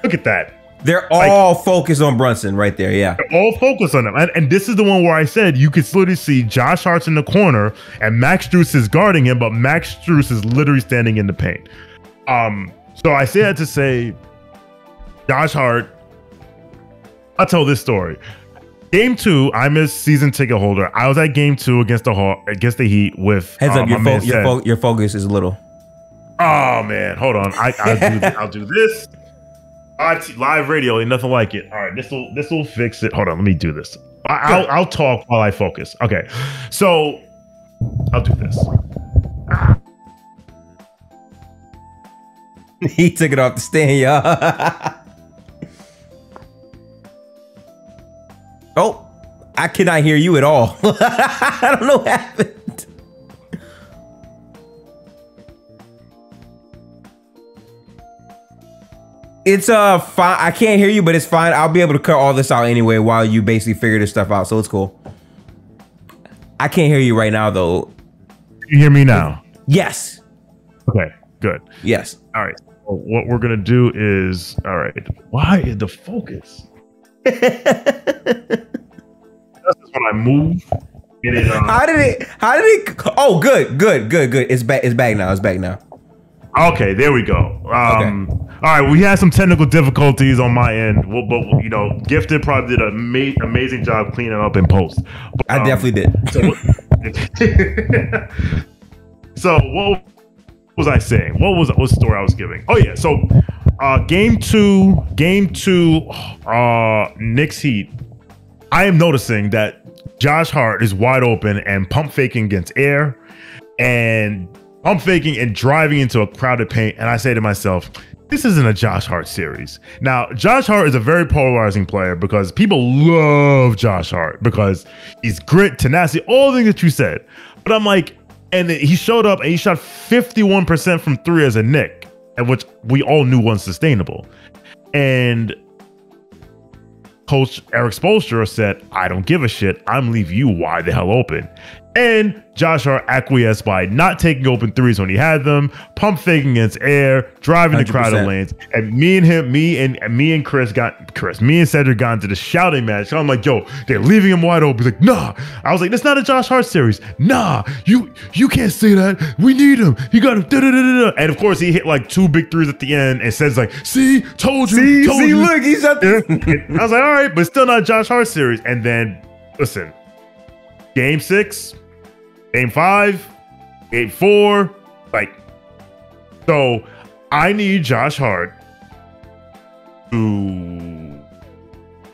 Look at that. They're all focused on Brunson right there. Yeah. They're all focused on him. And this is the one where I said you could literally see Josh Hart's in the corner and Max Strus is guarding him, but Max Strus is literally standing in the paint. So I say that to say Josh Hart, I'll tell this story. Game 2, I'm a season ticket holder. I was at Game 2 against the Heat with heads up. Your focus is a little. Oh man, hold on. I'll do this. Live radio ain't nothing like it. All right, this will fix it. Hold on, let me do this. I'll talk while I focus. Okay, so I'll do this. He took it off the stand, y'all. Oh, I cannot hear you at all. I don't know what happened. It's fine. I can't hear you, but it's fine. I'll be able to cut all this out anyway while you basically figure this stuff out. So it's cool. I can't hear you right now, though. You hear me now? Yes. Okay, good. Yes. All right. Well, what we're going to do is, all right. Why is the focus? That's when I move. How did it? Oh, good. It's back now. Okay, there we go. Okay. All right, we had some technical difficulties on my end, but you know, Gifted probably did an amazing job cleaning up in post. But, I definitely did. So what was I saying? What was the story I was giving? Oh yeah, so game two, Knicks Heat. I am noticing that Josh Hart is wide open and pump faking against air, and pump faking and driving into a crowded paint. And I say to myself, this isn't a Josh Hart series. Now, Josh Hart is a very polarizing player because people love Josh Hart because he's grit, tenacity, all the things that you said. But I'm like, and he showed up and he shot 51% from 3 as a Knick, and which we all knew wasn't sustainable. And Coach Eric Spoelstra said, I don't give a shit. I'm leaving you wide the hell open. And Josh Hart acquiesced by not taking open threes when he had them, pump faking against air, driving 100%. The crowded lanes. And me and Cedric got into the shouting match. So I'm like, yo, they're leaving him wide open. He's like, nah. I was like, that's not a Josh Hart series. Nah, you can't say that. We need him. You got him. And of course, he hit like 2 big threes at the end and says like, see, told you. See, look, he's up there. I was like, all right, but still not a Josh Hart series. And then, listen, Game 6. Game 5, Game 4, like, so I need Josh Hart to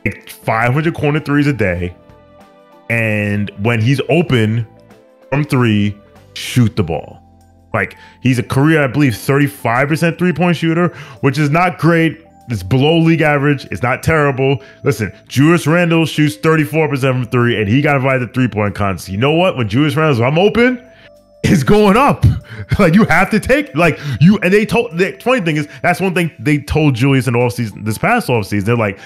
take 500 corner threes a day, and when he's open from 3, shoot the ball. Like, he's a career, I believe, 35% three-point shooter, which is not great. It's below league average. It's not terrible. Listen, Julius Randle shoots 34% from 3, and he got invited to three-point contest. You know what? When Julius Randle's, I'm open, it's going up. Like, you have to take, like, you, and the funny thing is, that's one thing they told Julius in the offseason, this past offseason. They're like,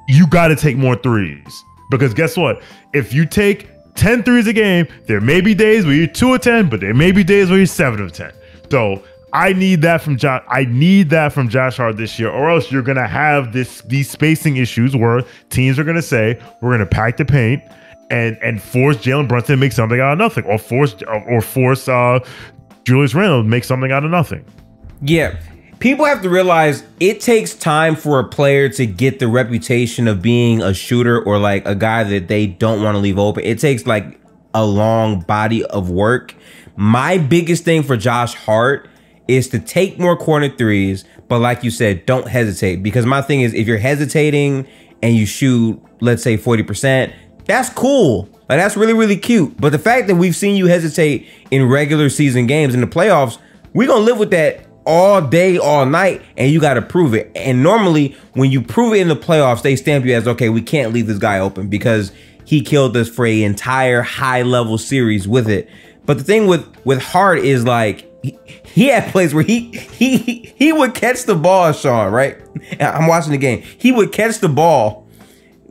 you got to take more threes. Because guess what? If you take 10 threes a game, there may be days where you're 2 of 10, but there may be days where you're 7 of 10. So, I need that from Josh. I need that from Josh Hart this year, or else you're gonna have these spacing issues where teams are gonna say we're gonna pack the paint and force Jalen Brunson to make something out of nothing, or force Julius Randle to make something out of nothing. Yeah, people have to realize it takes time for a player to get the reputation of being a shooter or like a guy that they don't want to leave open. It takes like a long body of work. My biggest thing for Josh Hart is to take more corner threes, but like you said, don't hesitate. Because my thing is, if you're hesitating and you shoot, let's say 40%, that's cool. Like, that's really, really cute. But the fact that we've seen you hesitate in regular season games in the playoffs, we're gonna live with that all day, all night, and you gotta prove it. And normally, when you prove it in the playoffs, they stamp you as, okay, we can't leave this guy open because he killed us for an entire high-level series with it. But the thing with Hart is like, he had plays where he would catch the ball, Sean, right? I'm watching the game. He would catch the ball,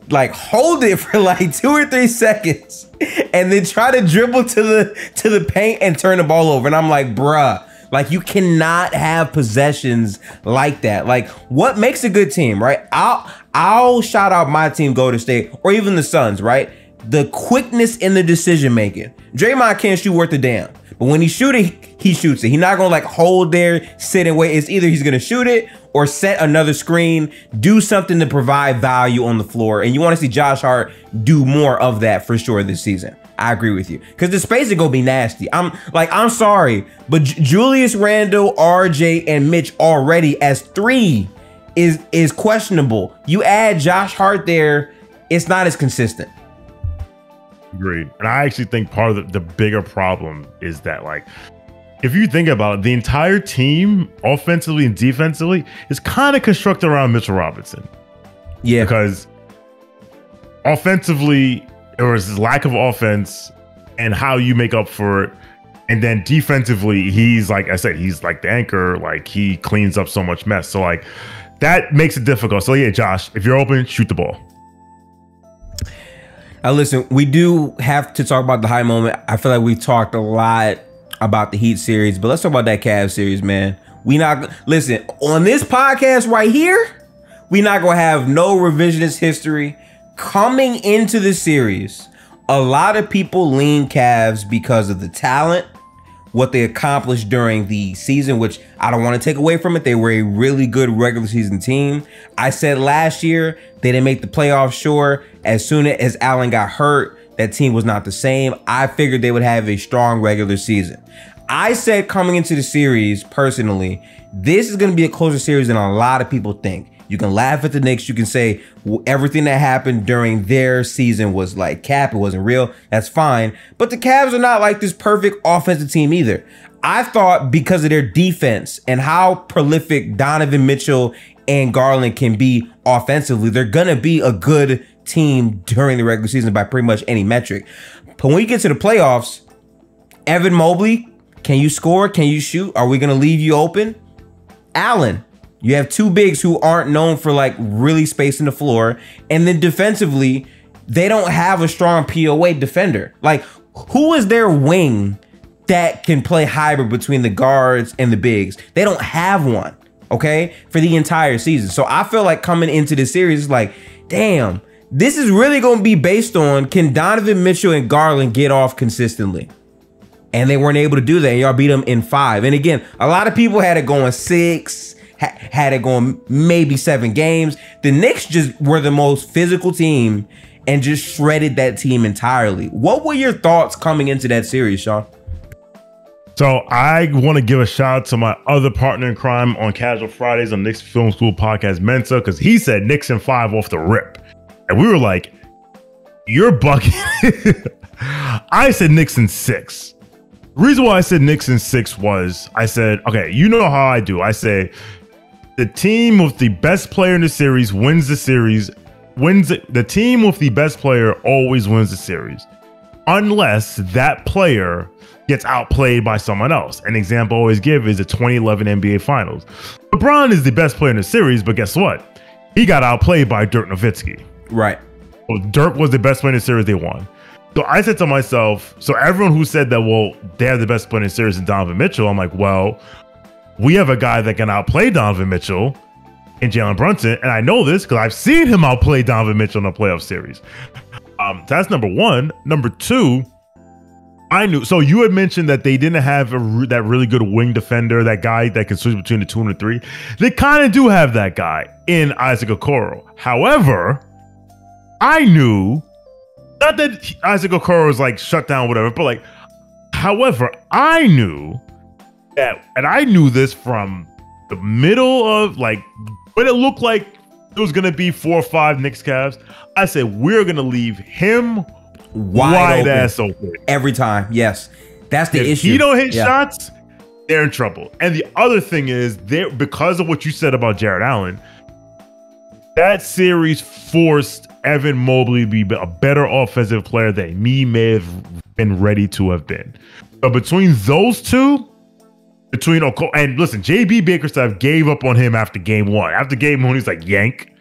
like hold it for like 2 or 3 seconds, and then try to dribble to the paint and turn the ball over. And I'm like, bruh, like, you cannot have possessions like that. Like, what makes a good team, right? I'll shout out my team, Golden State, or even the Suns, right? The quickness in the decision making. Draymond can't shoot worth a damn. But when he's shooting, he shoots it. He's not gonna like hold there, sit and wait. It's either he's gonna shoot it or set another screen, do something to provide value on the floor. And you want to see Josh Hart do more of that for sure this season. I agree with you. Because the space is gonna be nasty. I'm sorry, but Julius Randle, RJ, and Mitch already as 3 is questionable. You add Josh Hart there, it's not as consistent. Agreed. And I actually think part of the bigger problem is that, like, if you think about it, the entire team, offensively and defensively, is kind of constructed around Mitchell Robinson. Yeah. Because offensively, there was this lack of offense and how you make up for it. And then defensively, he's, like I said, he's like the anchor. Like, he cleans up so much mess. So, like, that makes it difficult. So, yeah, Josh, if you're open, shoot the ball. Now, listen, we do have to talk about the high moment. I feel like we've talked a lot about the Heat series, but let's talk about that Cavs series, man. Listen, on this podcast right here, we not gonna have no revisionist history. Coming into the series, a lot of people lean Cavs because of the talent, what they accomplished during the season, which I don't want to take away from it. They were a really good regular season team. I said last year they didn't make the playoffs, sure. As soon as Allen got hurt, that team was not the same. I figured they would have a strong regular season. I said coming into the series, personally, this is going to be a closer series than a lot of people think. You can laugh at the Knicks. You can say everything that happened during their season was like cap. It wasn't real. That's fine. But the Cavs are not like this perfect offensive team either. I thought because of their defense and how prolific Donovan Mitchell and Garland can be offensively, they're going to be a good team during the regular season by pretty much any metric. But when you get to the playoffs, Evan Mobley, can you score? Can you shoot? Are we going to leave you open? Allen, you have 2 bigs who aren't known for like really spacing the floor. And then defensively, they don't have a strong POA defender. Like, who is their wing that can play hybrid between the guards and the bigs? They don't have one, okay, for the entire season. So I feel like coming into this series, it's like, damn, this is really going to be based on, can Donovan Mitchell and Garland get off consistently? And they weren't able to do that. Y'all beat them in 5. And again, a lot of people had it going 6, had it going maybe 7 games. The Knicks just were the most physical team and just shredded that team entirely. What were your thoughts coming into that series, Sean? So I want to give a shout out to my other partner in crime on Casual Fridays on Knicks Film School Podcast, Mensa, because he said Knicks in 5 off the rip. And we were like, you're bugging. I said Knicks in 6. The reason why I said Knicks in 6 was I said, okay, you know how I do. I say the team with the best player in the series wins the series, the team with the best player always wins the series, unless that player gets outplayed by someone else. An example I always give is the 2011 NBA Finals. LeBron is the best player in the series, but guess what? He got outplayed by Dirk Nowitzki. Right. Well, Dirk was the best player in the series, they won. So I said to myself, so everyone who said that, well, they have the best player in the series in Donovan Mitchell, I'm like, well, we have a guy that can outplay Donovan Mitchell in Jalen Brunson. And I know this because I've seen him outplay Donovan Mitchell in a playoff series. That's number one. Number two, I knew. So you had mentioned that they didn't have that really good wing defender, that guy that can switch between the 2 and the 3. They kind of do have that guy in Isaac Okoro. However, I knew, not that Isaac Okoro was like shut down, whatever, but like, however, I knew that, and I knew this from the middle of like, when it looked like it was going to be 4 or 5 Knicks Cavs, I said, we're going to leave him wide ass open every time. Yes, that's the issue. If he don't hit shots, they're in trouble. And the other thing is, because of what you said about Jared Allen, that series forced Evan Mobley to be a better offensive player than he may have been ready to have been. So between those two, and listen, JB Bickerstaff gave up on him after game 1. After game 1, he's like, yank.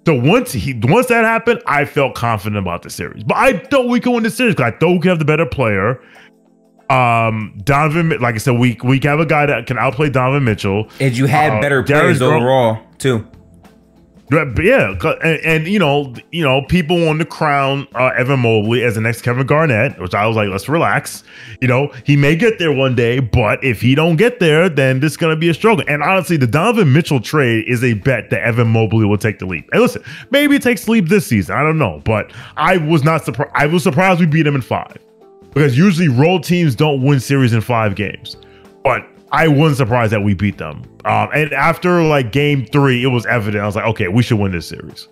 So once that happened, I felt confident about the series. But I thought we could win the series because I thought we could have the better player. Donovan, like I said, we have a guy that can outplay Donovan Mitchell. And you had better players overall too. Yeah, and you know, people want to crown Evan Mobley as the next Kevin Garnett, which I was like, let's relax. You know, he may get there one day, but if he don't get there, then this is gonna be a struggle. And honestly, the Donovan Mitchell trade is a bet that Evan Mobley will take the leap. And listen, maybe it takes the leap this season. I don't know, but I was not surprised. I was surprised we beat him in 5 because usually road teams don't win series in 5 games, but I wasn't surprised that we beat them. And after like game 3, it was evident. I was like, okay, we should win this series.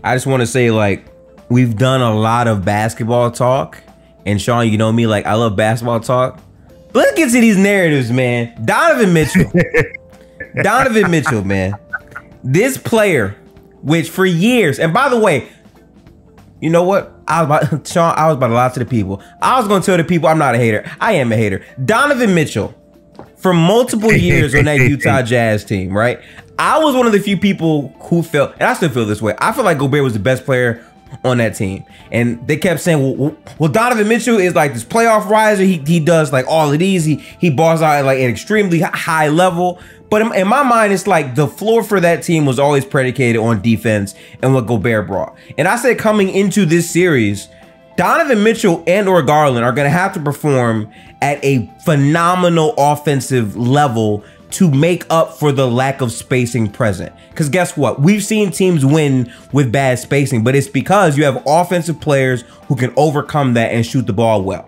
I just want to say, like, we've done a lot of basketball talk. And Sean, you know me, like, I love basketball talk. But let's get to these narratives, man. Donovan Mitchell. Donovan Mitchell, man. This player, which for years, and by the way, you know what? Sean, I was about to lie to the people. I was going to tell the people I'm not a hater. I am a hater. Donovan Mitchell, for multiple years on that Utah Jazz team, right? I was one of the few people who felt, and I still feel this way, I feel like Gobert was the best player on that team. And they kept saying, well, Donovan Mitchell is like this playoff riser. He does like all of these. He balls out at like an extremely high level. But in my mind, it's like the floor for that team was always predicated on defense and what Gobert brought. And I said coming into this series, Donovan Mitchell and or Garland are going to have to perform at a phenomenal offensive level to make up for the lack of spacing present. Because guess what? We've seen teams win with bad spacing, but it's because you have offensive players who can overcome that and shoot the ball well.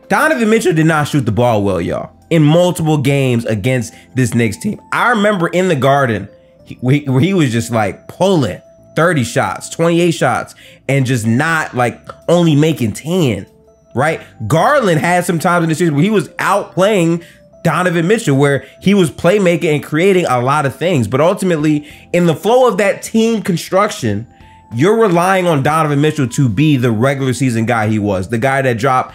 Donovan Mitchell did not shoot the ball well, y'all, in multiple games against this Knicks team. I remember in the Garden, where he was just like pulling 30 shots, 28 shots, and just not like only making 10, right? Garland had some times in the season where he was outplaying Donovan Mitchell, where he was playmaking and creating a lot of things. But ultimately, in the flow of that team construction, you're relying on Donovan Mitchell to be the regular season guy he was, the guy that dropped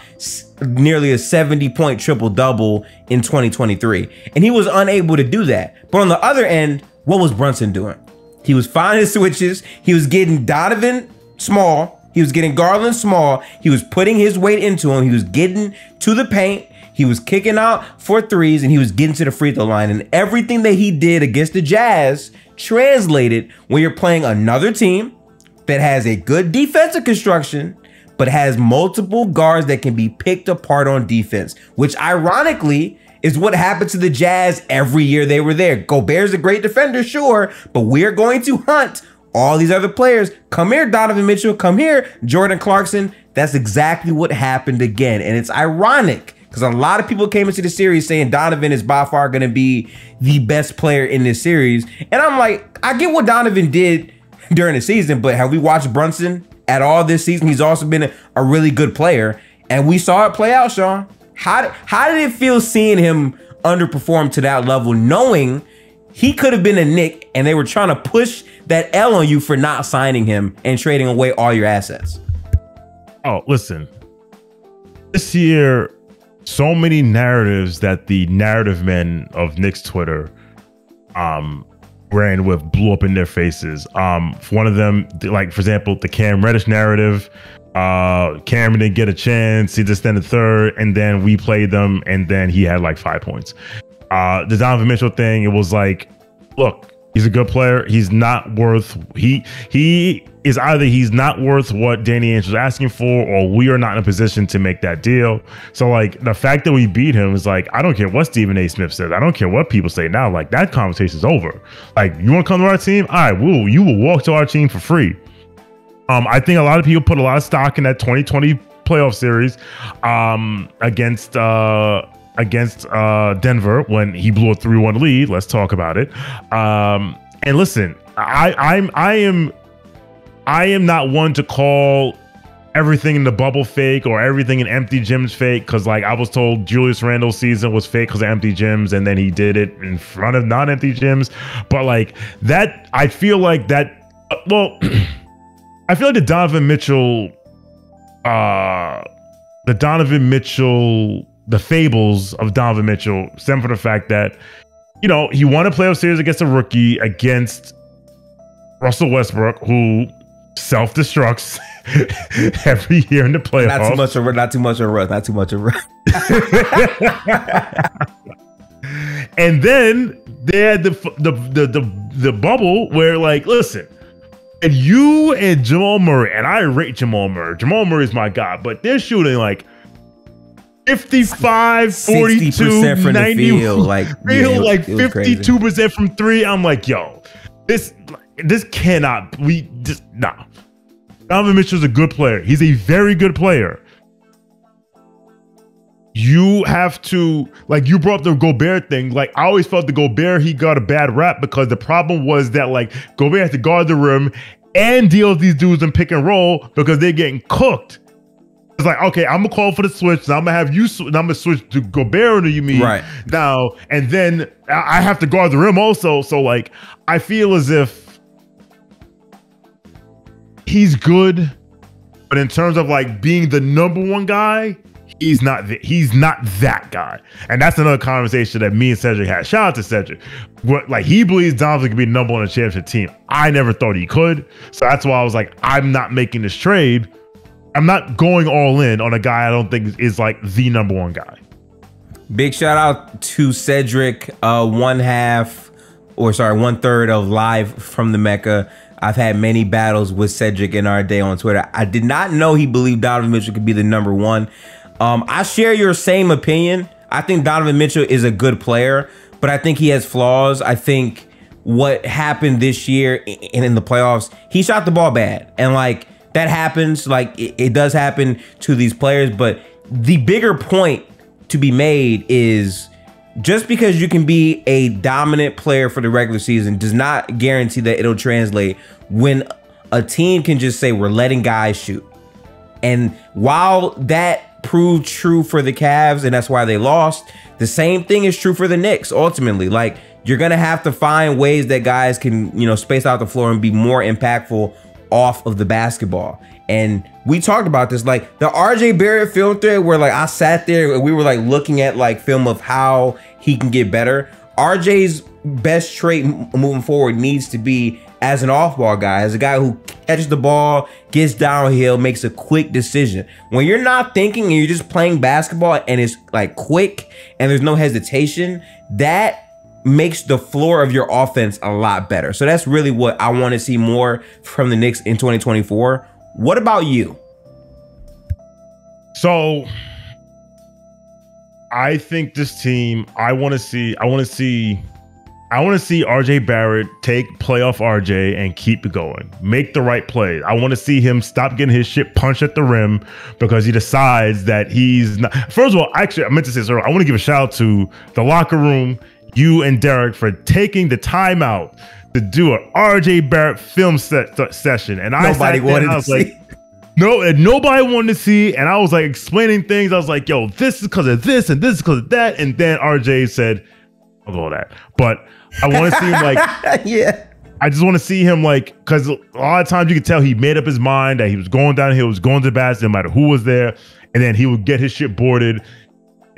nearly a 70-point triple-double in 2023. And he was unable to do that. But on the other end, what was Brunson doing? He was finding his switches. He was getting Donovan small. He was getting Garland small. He was putting his weight into him. He was getting to the paint. He was kicking out for threes, and he was getting to the free throw line. And everything that he did against the Jazz translated when you're playing another team that has a good defensive construction, but has multiple guards that can be picked apart on defense, which ironically is what happened to the Jazz every year they were there. Gobert's a great defender, sure, but we're going to hunt all these other players. Come here, Donovan Mitchell. Come here, Jordan Clarkson. That's exactly what happened again. And it's ironic because a lot of people came into the series saying Donovan is by far going to be the best player in this series. And I'm like, I get what Donovan did during the season, but have we watched Brunson at all this season? He's also been a really good player, and we saw it play out, Sean. How did it feel seeing him underperform to that level, knowing he could have been a Knick and they were trying to push that L on you for not signing him and trading away all your assets? Oh, listen. This year, so many narratives that the narrative men of Knicks Twitter ran with blew up in their faces. One of them, like for example, the Cam Reddish narrative. Cameron didn't get a chance. He just then the third, and then we played them, and then he had like 5 points. The Donovan Mitchell thing, it was like, look, he's a good player. He's not worth. He is either he's not worth what Danny Ainge was asking for, or we are not in a position to make that deal. So like the fact that we beat him is like, I don't care what Stephen A. Smith says. I don't care what people say now. Like that conversation's over. Like, you want to come to our team? All right, you will walk to our team for free. I think a lot of people put a lot of stock in that 2020 playoff series against Denver when he blew a 3-1 lead. Let's talk about it. And listen, I am not one to call everything in the bubble fake or everything in empty gyms fake, because like I was told Julius Randle's season was fake because of empty gyms, and then he did it in front of non-empty gyms. But like that, I feel like that. Well. I feel like the Donovan Mitchell, the fables of Donovan Mitchell stem from the fact that, you know, he won a playoff series against a rookie against Russell Westbrook, who self-destructs every year in the playoffs. Not too much of Russ. And then they had the bubble where, like, listen. And you and Jamal Murray, and I rate Jamal Murray. Jamal Murray is my guy, but they're shooting like 55, 42, from 90, the field. Like 52% from three. I'm like, yo, this cannot. Nah. Donovan Mitchell's a good player. He's a very good player. You have to, like, you brought up the Gobert thing. Like, I always felt the Gobert, he got a bad rap because the problem was that, like, Gobert had to guard the rim and deal with these dudes in pick and roll because they're getting cooked. It's like, okay, I'm gonna call for the switch. And I'm gonna have you. I'm gonna switch to Gobert to you mean right now, and then I have to guard the rim also. So like, I feel as if he's good, but in terms of like being the #1 guy. He's not that guy. And that's another conversation that me and Cedric had. Shout out to Cedric. Like, he believes Donovan could be #1 on a championship team. I never thought he could. So that's why I was like, I'm not making this trade. I'm not going all in on a guy I don't think is like the #1 guy. Big shout out to Cedric, 1/3 of Live from the Mecca. I've had many battles with Cedric in our day on Twitter. I did not know he believed Donovan Mitchell could be the #1. I share your same opinion. I think Donovan Mitchell is a good player, but I think he has flaws. I think what happened this year and in the playoffs, he shot the ball bad. And like, that happens. Like, it does happen to these players. But the bigger point to be made is just because you can be a dominant player for the regular season does not guarantee that it'll translate when a team can just say, we're letting guys shoot. And while that proved true for the Cavs, and that's why they lost, the same thing is true for the Knicks. Ultimately, like, you're gonna have to find ways that guys can, you know, space out the floor and be more impactful off of the basketball. And we talked about this, like the RJ Barrett film thread, where like I sat there and we were like looking at like film of how he can get better. RJ's best trait moving forward needs to be as an off-ball guy, as a guy who catches the ball, gets downhill, makes a quick decision. When you're not thinking and you're just playing basketball and it's like quick and there's no hesitation, that makes the floor of your offense a lot better. So that's really what I want to see more from the Knicks in 2024. What about you? So I think this team, I want to see RJ Barrett take playoff RJ and keep it going. Make the right play. I want to see him stop getting his shit punched at the rim because he decides that he's not. First of all, actually, I meant to say this earlier. I want to give a shout out to the locker room, you and Derek, for taking the time out to do an RJ Barrett film session. And nobody wanted to see. No, and nobody wanted to see. And I was like explaining things. I was like, yo, this is because of this and this is because of that. And then RJ said, I'll go with that. But I want to see him like, yeah. I just want to see him like, because a lot of times you could tell he made up his mind that he was going downhill, was going to the basket, no matter who was there. And then he would get his shit boarded.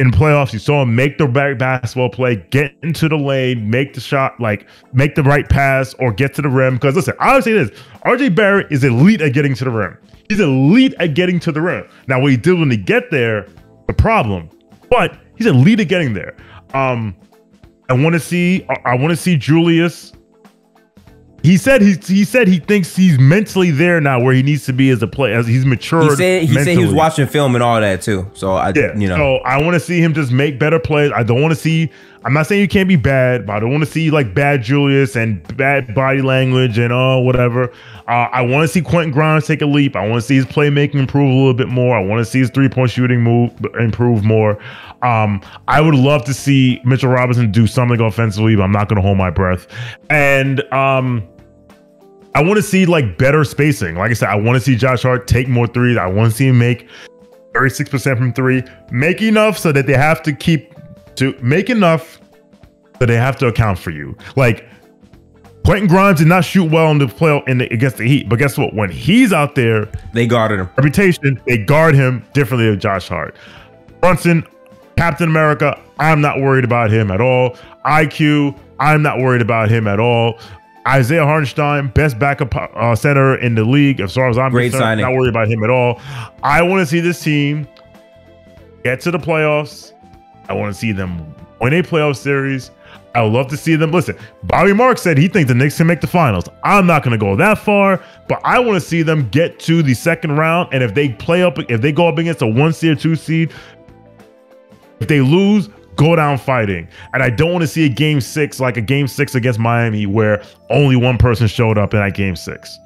In playoffs, you saw him make the right basketball play, get into the lane, make the shot, like make the right pass or get to the rim. Because listen, I would say this, RJ Barrett is elite at getting to the rim. He's elite at getting to the rim. Now, what he did when he get there, the problem, but he's elite at getting there. I want to see Julius. He said he thinks he's mentally there now where he needs to be as a player, as he's matured. He said he was watching film and all that too. So So I want to see him just make better plays. I don't want to see. I'm not saying you can't be bad, but I don't want to see like bad Julius and bad body language and whatever. I want to see Quentin Grimes take a leap. I want to see his playmaking improve a little bit more. I want to see his 3-point shooting improve more. I would love to see Mitchell Robinson do something offensively, but I'm not going to hold my breath. And I want to see like better spacing. Like I said, I want to see Josh Hart take more threes. I want to see him make 36% from three, make enough so that they have to account for you. Like Quentin Grimes did not shoot well in the playoff against the Heat, but guess what? When he's out there, they guarded him. Reputation, they guard him differently than Josh Hart. Brunson, Captain America, I'm not worried about him at all. IQ, I'm not worried about him at all. Isaiah Hartenstein, best backup center in the league, as far as I'm concerned. Not worried about him at all. I want to see this team get to the playoffs. I want to see them win a playoff series. I would love to see them. Listen, Bobby Marks said he thinks the Knicks can make the finals. I'm not going to go that far, but I want to see them get to the second round. And if they go up against a 1 seed or 2 seed, if they lose, go down fighting. And I don't want to see a game 6 like a game 6 against Miami where only one person showed up in that game 6.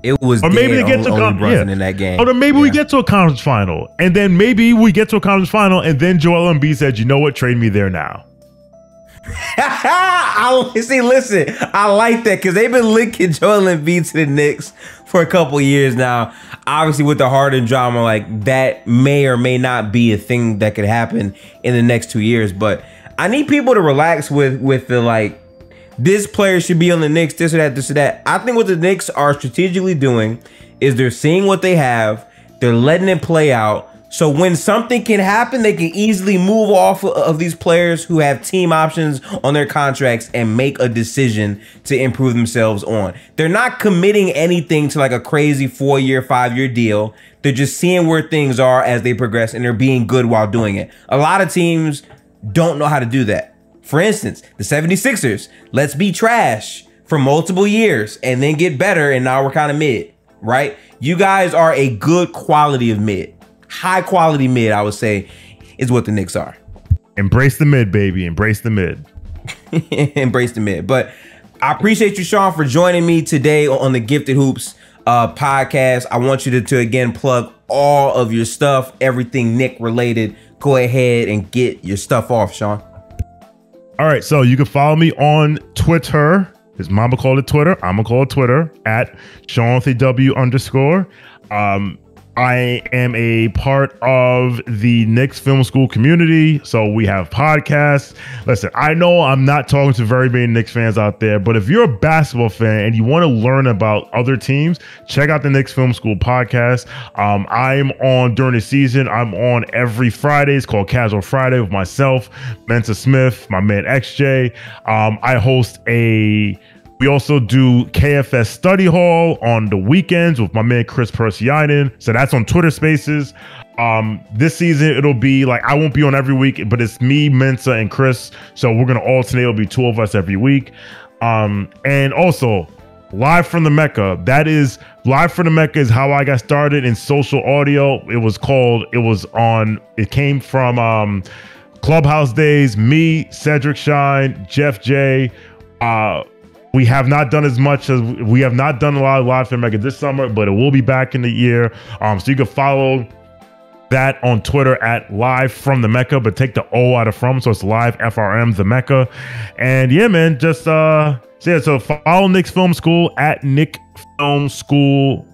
It was, or maybe they get to Brunson in that game. Or then maybe we get to a conference final, and then maybe we get to a conference final, and then Joel Embiid said, "You know what? Trade me there now." Listen, I like that because they've been linking Joel Embiid to the Knicks for a couple of years now. Obviously, with the Harden drama, like that may or may not be a thing that could happen in the next 2 years. But I need people to relax with the like, this player should be on the Knicks, this or that, this or that. I think what the Knicks are strategically doing is they're seeing what they have, they're letting it play out. So when something can happen, they can easily move off of these players who have team options on their contracts and make a decision to improve themselves on. They're not committing anything to like a crazy 4-year, 5-year deal. They're just seeing where things are as they progress, and they're being good while doing it. A lot of teams don't know how to do that. For instance, the 76ers, let's be trash for multiple years and then get better, and now we're kind of mid, right? You guys are a good quality of mid. High quality mid, I would say, is what the Knicks are. Embrace the mid, baby. Embrace the mid. Embrace the mid. But I appreciate you, Sean, for joining me today on the Gifted Hoops podcast. I want you to again plug all of your stuff, everything Knick related. Go ahead and get your stuff off, Sean. All right, so you can follow me on Twitter. His mama called it Twitter. I'm gonna call it Twitter at SeanTW_. I am a part of the Knicks Film School community, so we have podcasts. Listen, I know I'm not talking to very many Knicks fans out there, but if you're a basketball fan and you want to learn about other teams, check out the Knicks Film School podcast. I'm on during the season. I'm on every Friday. It's called Casual Friday with myself, Mensa Smith, my man XJ. I host a We also do KFS Study Hall on the weekends with my man Chris Persianen. So that's on Twitter Spaces. This season it'll be like, I won't be on every week, but it's me, Mensa, and Chris. So we're gonna alternate. It'll be 2 of us every week. And also Live from the Mecca. That is Live from the Mecca is how I got started in social audio. It came from Clubhouse days. Me, Cedric Shine, Jeff J. We have not done a lot of Live from the Mecca this summer, but it will be back in the year. So you can follow that on Twitter at Live from the Mecca, but take the O out of from, so it's Live FRM the Mecca. And yeah, man, just so follow Knicks Film School at Nick Film School.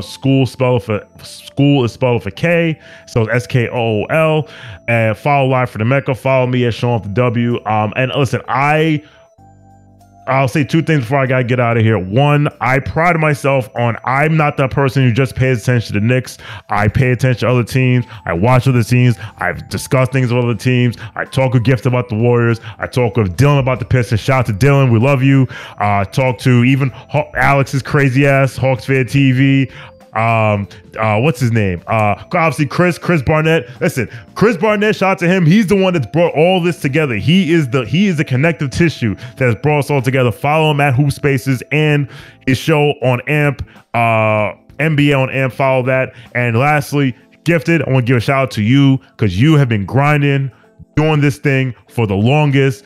School is spelled for K, so it's SKOOL. And follow Live from the Mecca. Follow me at Sean with the W. And listen, I'll say 2 things before I gotta get out of here. One, I pride myself on, I'm not that person who just pays attention to the Knicks. I pay attention to other teams. I watch other teams. I've discussed things with other teams. I talk with Gift about the Warriors. I talk with Dylan about the Pistons. Shout out to Dylan. We love you. Talk to even Alex's crazy ass, Hawks Fan TV. What's his name? Obviously Chris Barnett. Listen, Chris Barnett, shout out to him. He's the one that's brought all this together. He is the connective tissue that has brought us all together. Follow him at Hoop Spaces and his show on AMP, NBA on AMP. Follow that. And lastly, Gifted, I want to give a shout out to you because you have been grinding, doing this thing for the longest,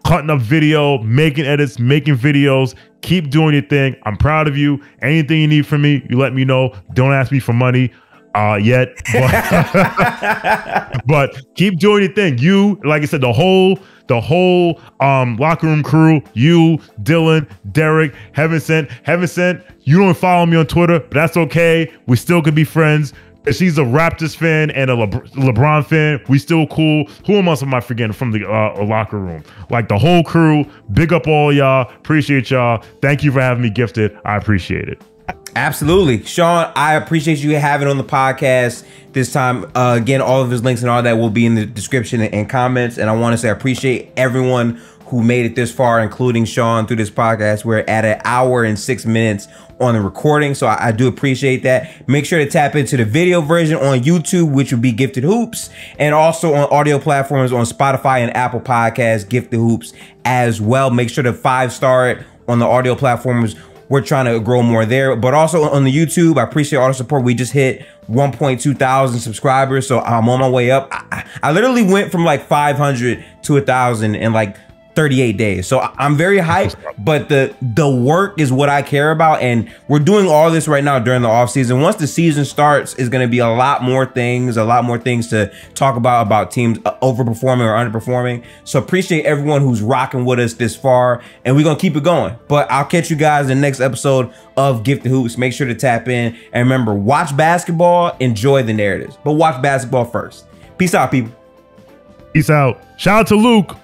cutting up video, making edits, making videos. Keep doing your thing. I'm proud of you. Anything you need from me, you let me know. Don't ask me for money yet. But keep doing your thing. You, like I said, the whole locker room crew, you, Dylan, Derek, Heaven Sent. You don't follow me on Twitter, but that's okay. We still could be friends. If she's a Raptors fan and a LeBron fan, we still cool. Who else am I forgetting from the locker room? Like the whole crew, big up all y'all. Appreciate y'all. Thank you for having me, Gifted. I appreciate it. Absolutely. Sean, I appreciate you having on the podcast this time. Again, all of his links and all that will be in the description and comments. And I want to say I appreciate everyone who made it this far, including Sean, through this podcast. We're at 1 hour and 6 minutes on the recording, so I do appreciate that. Make sure to tap into the video version on YouTube, which would be Gifted Hoops, and also on audio platforms on Spotify and Apple Podcasts, Gifted Hoops as well. Make sure to 5-star it on the audio platforms. We're trying to grow more there, but also on the YouTube. I appreciate all the support. We just hit 1.2 thousand subscribers, so I'm on my way up. I literally went from like 500 to 1,000 in like 38 days. So I'm very hyped, but the work is what I care about. And we're doing all this right now during the off season. Once the season starts, is going to be a lot more things to talk about teams overperforming or underperforming. So appreciate everyone who's rocking with us this far, and we're going to keep it going. But I'll catch you guys in the next episode of Gifted Hoops. Make sure to tap in, and remember, watch basketball, enjoy the narratives, but watch basketball first. Peace out, people. Peace out. Shout out to Luke.